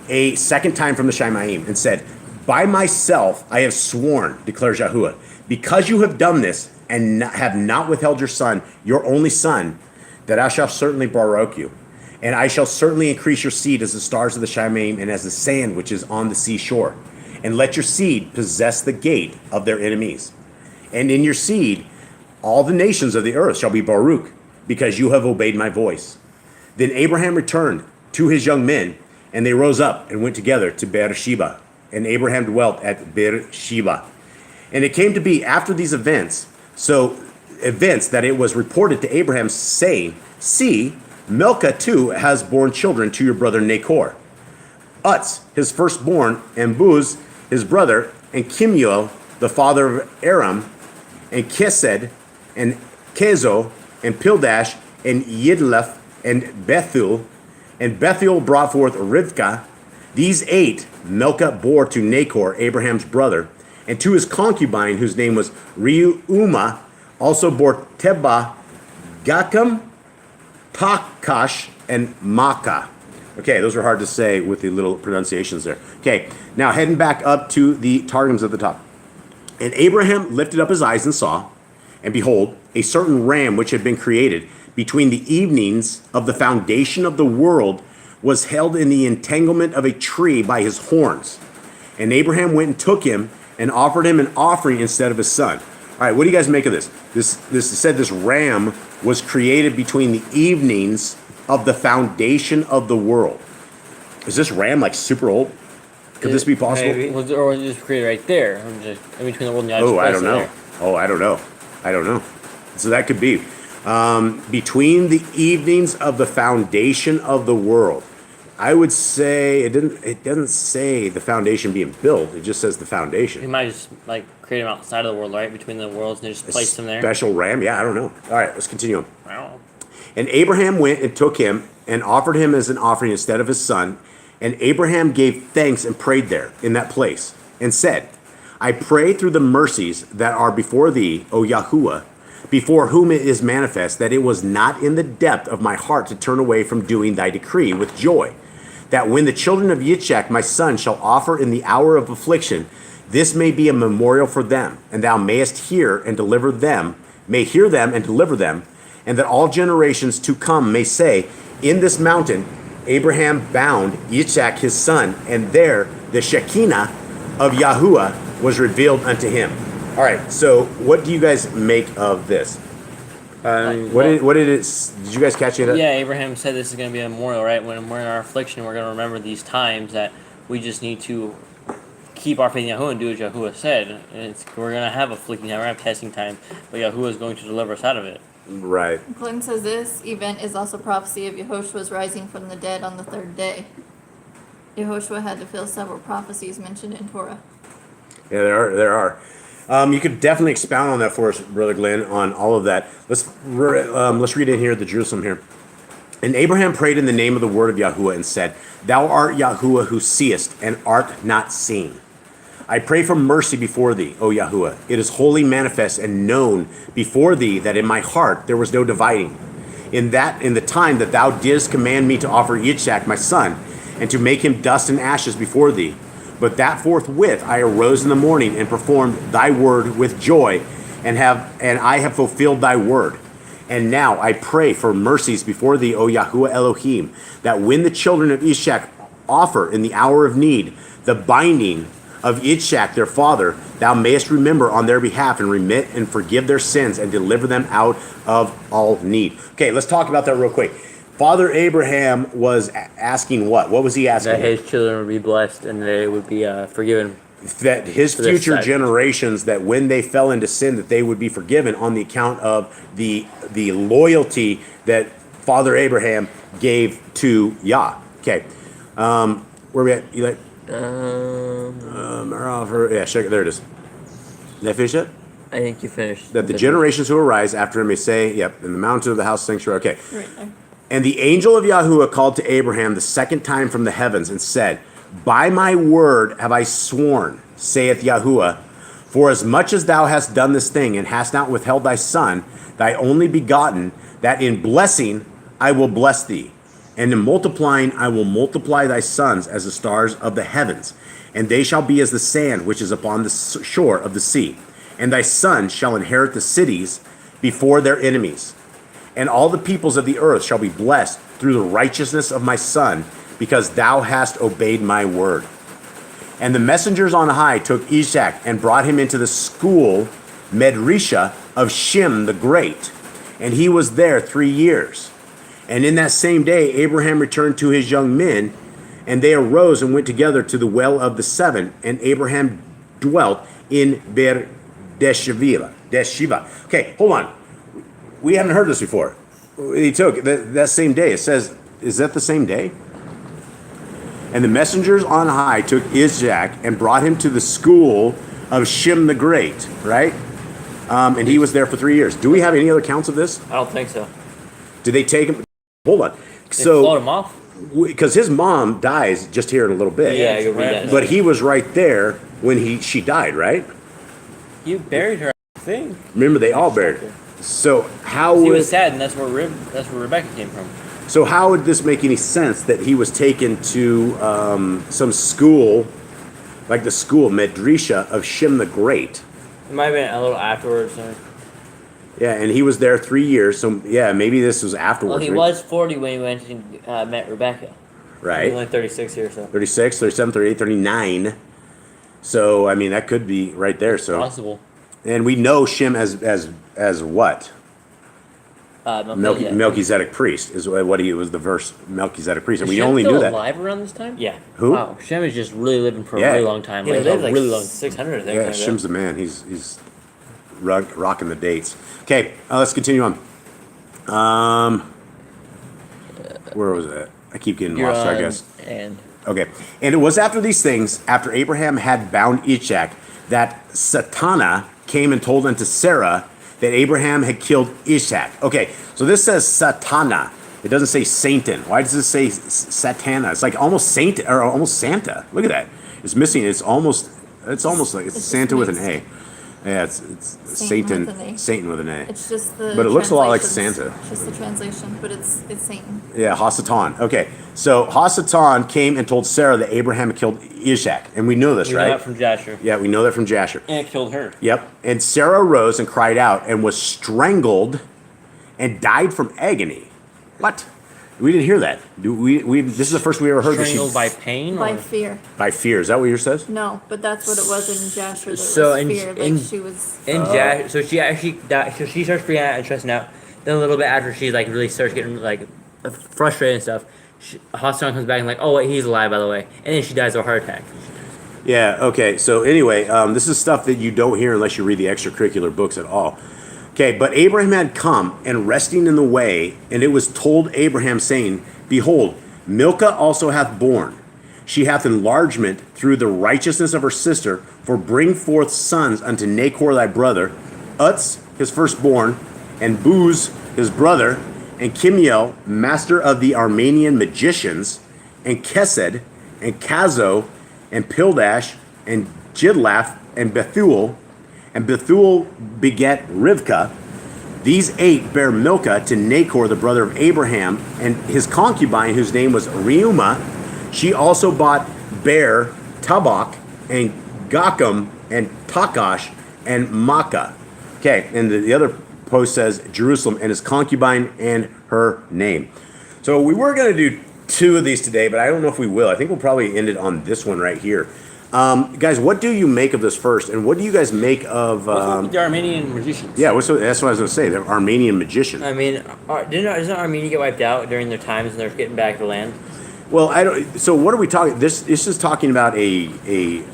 a second time from the Shemaim and said, By myself I have sworn, declares Yahuwah, because you have done this and have not withheld your son, your only son, that I shall certainly baroque you. And I shall certainly increase your seed as the stars of the Shemaim and as the sand which is on the seashore. And let your seed possess the gate of their enemies. And in your seed all the nations of the earth shall be Baruch, because you have obeyed my voice. Then Abraham returned to his young men, and they rose up and went together to Beersheba. And Abraham dwelt at Beersheba. And it came to be after these events that it was reported to Abraham, saying, See, Milcah too has borne children to your brother Nachor. Utz, his firstborn, and Buz, his brother, and Kemuel, the father of Aram, and Kesed, and Kezo, and Pildash, and Yidlef, and Bethuel. And Bethuel brought forth Rivkah. These 8 Milcah bore to Nachor, Abraham's brother, and to his concubine, whose name was Reumah, also bore Tebah, Gacham, Takash, and Makkah. Okay, those are hard to say with the little pronunciations there. Okay, now heading back up to the Targums at the top. And Abraham lifted up his eyes and saw, and behold, a certain ram which had been created between the evenings of the foundation of the world was held in the entanglement of a tree by his horns. And Abraham went and took him and offered him an offering instead of his son. All right, what do you guys make of this? This said this ram was created between the evenings of the foundation of the world. Is this ram like super old? Could this be possible? Maybe. Or was it just created right there, in between the world and the I don't know. I don't know. So that could be. Between the evenings of the foundation of the world. I would say it doesn't say the foundation being built. It just says the He foundation. might just like create them outside of the world, right? Between the worlds, and they just place them there. Special ram? Yeah, I don't know. All right, let's continue on. I don't know. And Abraham went and took him and offered him as an offering instead of his son. And Abraham gave thanks and prayed there in that place and said, I pray through the mercies that are before thee, O Yahuwah, before whom it is manifest that it was not in the depth of my heart to turn away from doing thy decree with joy, that when the children of Yitzchak my son shall offer in the hour of affliction, this may be a memorial for them, and thou mayest hear and deliver them, may hear them and deliver them, and that all generations to come may say, in this mountain Abraham bound Yitzchak his son, and there the Shekinah of Yahuwah was revealed unto him. All right, so what do you guys make of this? What did it? Did you guys catch it? Yeah, Abraham said this is going to be a memorial, right? When we're in our affliction, we're going to remember these times that we just need to keep our faith in Yahuwah and do as Yahuwah said. And we're going to have afflicting time, we're going to have testing time, but Yahuwah is going to deliver us out of it. Right. Clinton says this event is also prophecy of Yehoshua's rising from the dead on the third day. Yehoshua had to fill several prophecies mentioned in Torah. Yeah, there are. You could definitely expound on that for us, Brother Glenn, on all of that. Let's read in here the Jerusalem here. And Abraham prayed in the name of the word of Yahuwah and said, Thou art Yahuwah who seest and art not seen. I pray for mercy before thee, O Yahuwah. It is wholly manifest and known before thee that in my heart there was no dividing. In the time that thou didst command me to offer Yitzchak my son, and to make him dust and ashes before thee. But that forthwith I arose in the morning and performed thy word with joy, and I have fulfilled thy word. And now I pray for mercies before thee, O Yahuwah Elohim, that when the children of Ishak offer in the hour of need the binding of Yitzchak their father, thou mayest remember on their behalf and remit and forgive their sins and deliver them out of all need. Okay, let's talk about that real quick. Father Abraham was asking what? What was he asking? That his children would be blessed and they would be forgiven. That his future generations, that when they fell into sin, that they would be forgiven on the account of the loyalty that Father Abraham gave to Yah. Okay, where we at? Eli? Yeah, check it. There it is. Did I finish it? I think you finished. That the generations who arise after him may say, yep, in the mountain of the house sanctuary. Okay. Right there. And the angel of Yahuwah called to Abraham the second time from the heavens and said, By my word have I sworn, saith Yahuwah, for as much as thou hast done this thing, and hast not withheld thy son, thy only begotten, that in blessing I will bless thee, and in multiplying I will multiply thy sons as the stars of the heavens, and they shall be as the sand which is upon the shore of the sea. And thy sons shall inherit the cities before their enemies. And all the peoples of the earth shall be blessed through the righteousness of my son, because thou hast obeyed my word. And the messengers on high took Ishak and brought him into the school Medrisha of Shem the Great. And he was there 3 years. And in that same day Abraham returned to his young men, and they arose and went together to the well of the seven. And Abraham dwelt in Beer-Deshiva. Okay, hold on. We haven't heard this before. He took that same day. It says, is that the same day? And the messengers on high took Ishak and brought him to the school of Shem the Great, right? And he was there for 3 years. Do we have any other accounts of this? I don't think so. Did they take him? Hold on. They float him off? Because his mom dies just here in a little bit. Yeah, you'll read that. But he was right there when she died, right? You buried her, I think. Remember, they all buried her. So how He would was sad, and that's where Rebecca came from. So how would this make any sense that he was taken to some school, like the school Medrisha of Shem the Great? It might have been a little afterwards. Yeah, and he was there 3 years. So yeah, maybe this was afterwards. Well, he was 40 when he went and met Rebecca. He was right. only 36 here, so 36, 37, 38, 39. So I mean that could be right there. So possible. and we know Shem as what? Melchizedek. Melchizedek priest is what he was, the verse Melchizedek priest, and we Shem only still knew that. alive around this time? Yeah. Who? Wow, Shem is just really living for Yeah. a really long time. He Like, lived like really long. 600, I think. Yeah, like Shem's the man. He's rocking the dates. Okay, let's continue on. Where was that? I keep getting You're lost, on, I guess. And Okay. And it was after these things, after Abraham had bound Ishak, that Satana came and told unto Sarah that Abraham had killed Ishak. Okay, so this says Satana. It doesn't say Satan. Why does it say Satana? It's like almost Saint or almost Santa. Look at that. It's missing. It's almost like it's just Santa with an makes- A. Yeah, it's Satan Satan. with an A. Satan with an A. It's just the. But it looks a lot like translations. Santa. It's just the translation, but it's Satan. Yeah, Hasatan. Okay, so Hasatan came and told Sarah that Abraham had killed Ishak, and we know this, We know right? that from Jasher. Yeah, we know that from Jasher. And it killed her. Yep. And Sarah rose and cried out and was strangled and died from agony. What? We didn't hear that. This is the first we ever heard Strangled that by pain? By Or? fear. by fear. Is that what yours says? No, but that's what it was in Jasher. That So was in- fear. Like in- she was. And Jack, so she actually died, so she starts freaking out and stressing out. Then a little bit after she like really starts getting like frustrated and stuff, Hassan comes back and like, oh wait, he's alive by the way, and then she dies of a heart attack. Yeah, okay. So anyway, this is stuff that you don't hear unless you read the extracurricular books at all. Okay, but Abraham had come and resting in the way, and it was told Abraham, saying, Behold, Milcah also hath borne. She hath enlargement through the righteousness of her sister, for bring forth sons unto Nachor thy brother, Utz his firstborn, and Buz his brother, and Chimiel, master of the Armenian magicians, and Kesed, and Kazo, and Pildash, and Jidlaph, and Bethuel. And Bethuel begat Rivkah. These 8 bare Milcah to Nachor, the brother of Abraham, and his concubine, whose name was 𝐉𝐄𝐄. She also bare Tabak, and Gacham, and Takash, and Makkah. Okay, and the other post says Jerusalem, and his concubine, and her name. So we were going to do 2 of these today, but I don't know if we will. I think we'll probably end it on this one right here. Guys, what do you make of this first, and what do you guys make of? The Armenian magicians. Yeah, that's what I was going to say. The Armenian magician. I mean, doesn't Armenia get wiped out during their times and they're getting back the land? Well, I don't. So what are we talking? This is talking about a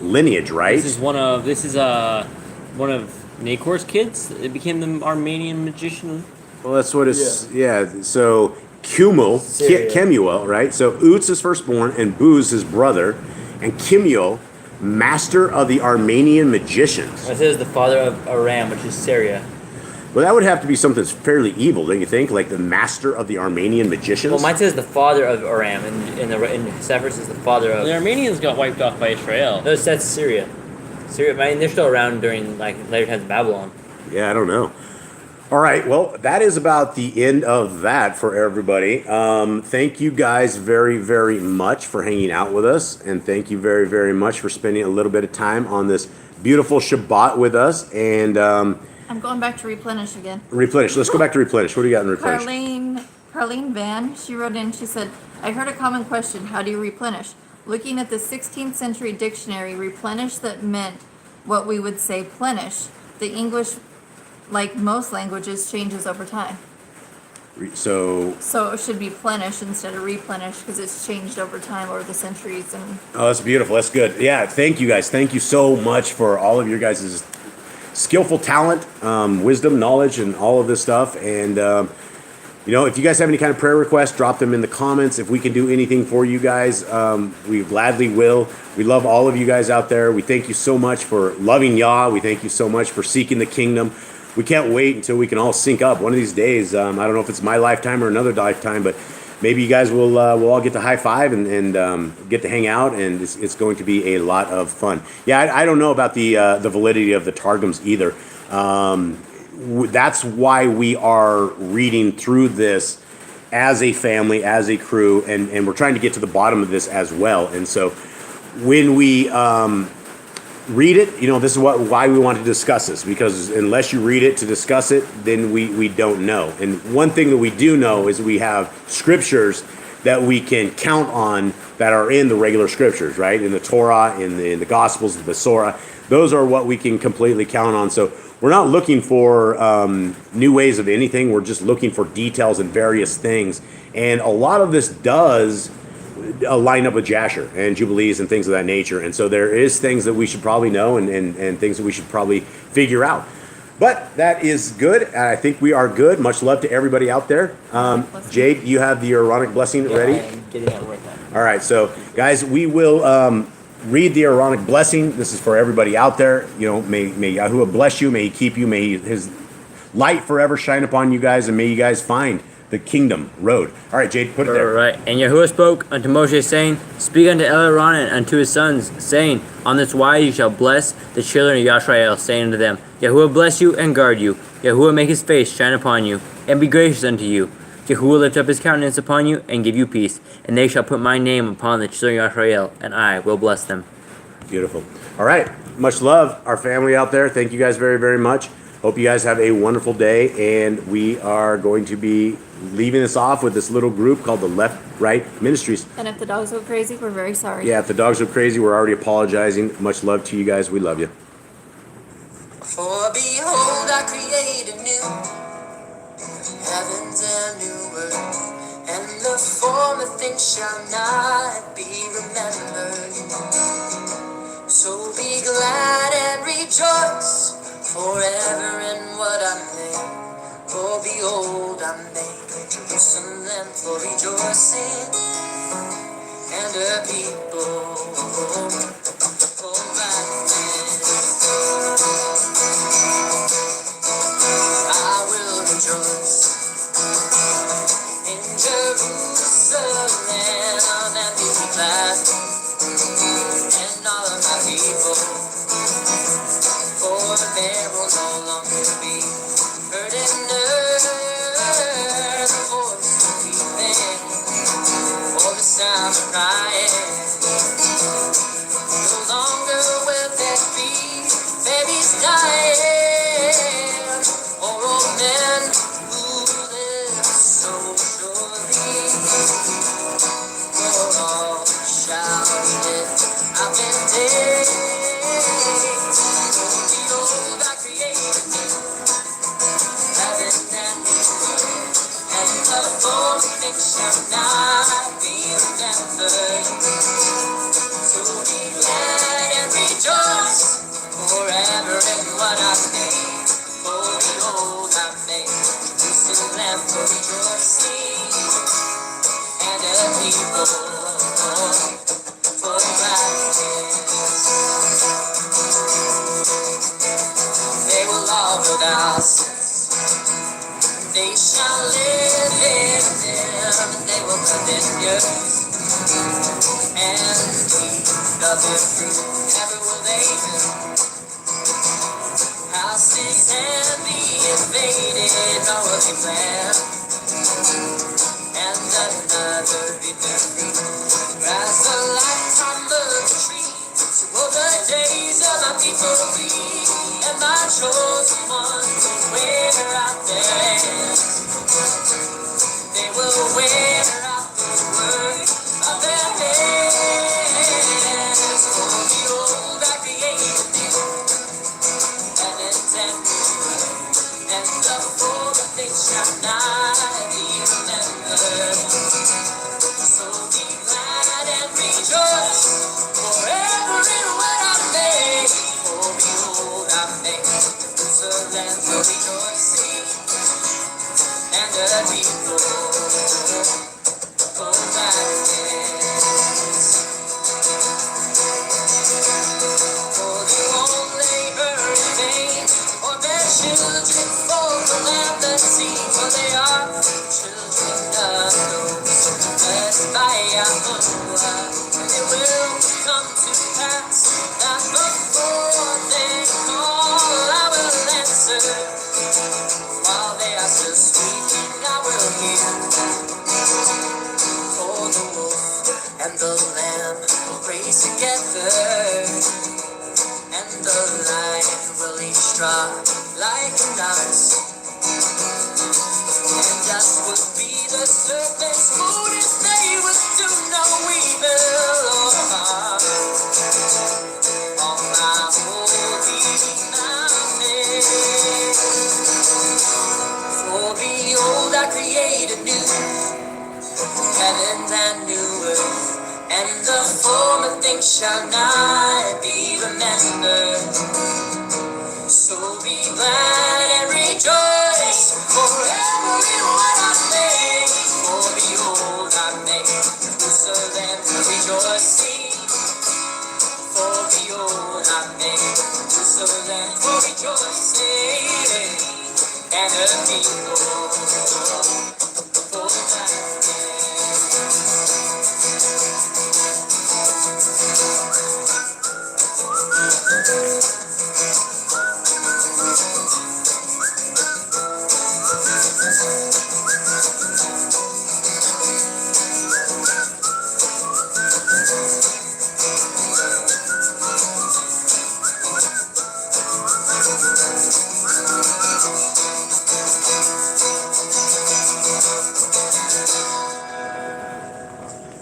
lineage, right? This is one of Nachor's kids. It became the Armenian magician. Well, that's what it's. Yeah. So Kemuel, right? So Utz is firstborn, and Buz his brother, and Chimiel, master of the Armenian magicians. It says the father of Aram, which is Syria. Well, that would have to be something that's fairly evil, don't you think? Like the master of the Armenian magicians. Well, mine says the father of Aram, and in Sefer says the father of. The Armenians got wiped off by Israel. No, that's Syria. Syria. I mean, they're still around during like later times of Babylon. Yeah, I don't know. All right, well, that is about the end of that for everybody. Thank you guys very, very much for hanging out with us, and thank you very, very much for spending a little bit of time on this beautiful Shabbat with us. And I'm going back to replenish again. replenish. Let's go back to replenish. What do you got in replenish? Carlene Van, she wrote in, she said, I heard a common question, how do you replenish? Looking at the 16th century dictionary, replenish that meant what we would say plenish. The English, like most languages, changes over time. So it should be plenish instead of replenish because it's changed over time, over the centuries. And oh, that's beautiful. That's good. Yeah, thank you guys. Thank you so much for all of your guys' skillful talent, wisdom, knowledge, and all of this stuff. And if you guys have any kind of prayer requests, drop them in the comments. If we can do anything for you guys, we gladly will. We love all of you guys out there. We thank you so much for loving Yah. We thank you so much for seeking the kingdom. We can't wait until we can all sync up one of these days. I don't know if it's my lifetime or another lifetime, but maybe you guys will all get to high five and get to hang out, and it's going to be a lot of fun. Yeah, I don't know about the validity of the Targums either. That's why we are reading through this as a family, as a crew, and we're trying to get to the bottom of this as well. And so when we read it, this is why we want to discuss this, because unless you read it to discuss it, then we don't know. And one thing that we do know is we have scriptures that we can count on that are in the regular scriptures, right? In the Torah, in the Gospels, the Besorah. Those are what we can completely count on. So we're not looking for new ways of anything. We're just looking for details and various things. And a lot of this does line up with Jasher and Jubilees and things of that nature. And so there is things that we should probably know and things that we should probably figure out. But that is good. I think we are good. Much love to everybody out there. Jade, you have the Aaronic blessing ready? I'm getting it right now. All right, so guys, we will read the Aaronic blessing. This is for everybody out there. You know, may Yahuwah bless you. May He keep you. May His light forever shine upon you guys, and may you guys find the kingdom road. All right, Jade, put it there. All right. And Yahuwah spoke unto Moshe, saying, Speak unto Aaron and unto his sons, saying, On this wise you shall bless the children of Yashrael, saying unto them, Yahuwah bless you and guard you. Yahuwah make his face shine upon you, and be gracious unto you. Yahuwah lift up his countenance upon you, and give you peace. And they shall put my name upon the children of Yashrael, and I will bless them. Beautiful. All right. Much love, our family out there. Thank you guys very, very much. Hope you guys have a wonderful day. And we are going to be leaving this off with this little group called the Left Right Ministries. And if the dogs go crazy, we're very sorry. Yeah, if the dogs are crazy, we're already apologizing. Much love to you guys. We love you. For behold, I create a new heavens and new earth, and the former things shall not be remembered. So be glad and rejoice forever in what I made. For behold, I make Jerusalem for rejoicing, and her people for gladness. I will rejoice in Jerusalem and be glad, and all of my people, for there will no longer be burden earth, voice of weeping, or the sound of crying. No longer will there be babies dying, or old men who live so surely. For all shall live out in days. Behold, I created new heaven and earth, and the former things shall not be remembered. So be glad and rejoice forever in what I made. For behold, I made Jerusalem for rejoicing, and a people for gladness. They will all build houses, they shall live in them, and they will plant vineyards and eat of their fruit. Never will they build houses and be invaded, nor will they plant and another eat their fruit. As the lifetime of the tree, so will the days of my people be, and my chosen ones will wear out their hands. They will wear out the work of their hands. For behold, I created new heavens and new earth, and the former things shall not be remembered. So be glad and rejoice forever in what I made. For behold, I make Jerusalem for rejoicing, and a people for gladness. For they won't labor in vain, or their children for the land and sea. For they are children of those blessed by Yahuwah. And it will come to pass that before they call, I will answer. While they are still sleeping, I will hear. For the wolf and the lamb will graze together, and the lion will eat straw like an ox. And just would be the serpent's food if they would do no evil or harm on my holy mountain. For behold, I created new heavens and new earth, and the former things shall not be remembered. So be glad So then for rejoicing and a people for that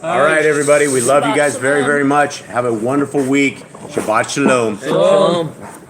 All right, everybody. We love you guys very, very much. Have a wonderful week. Shabbat Shalom. Shalom.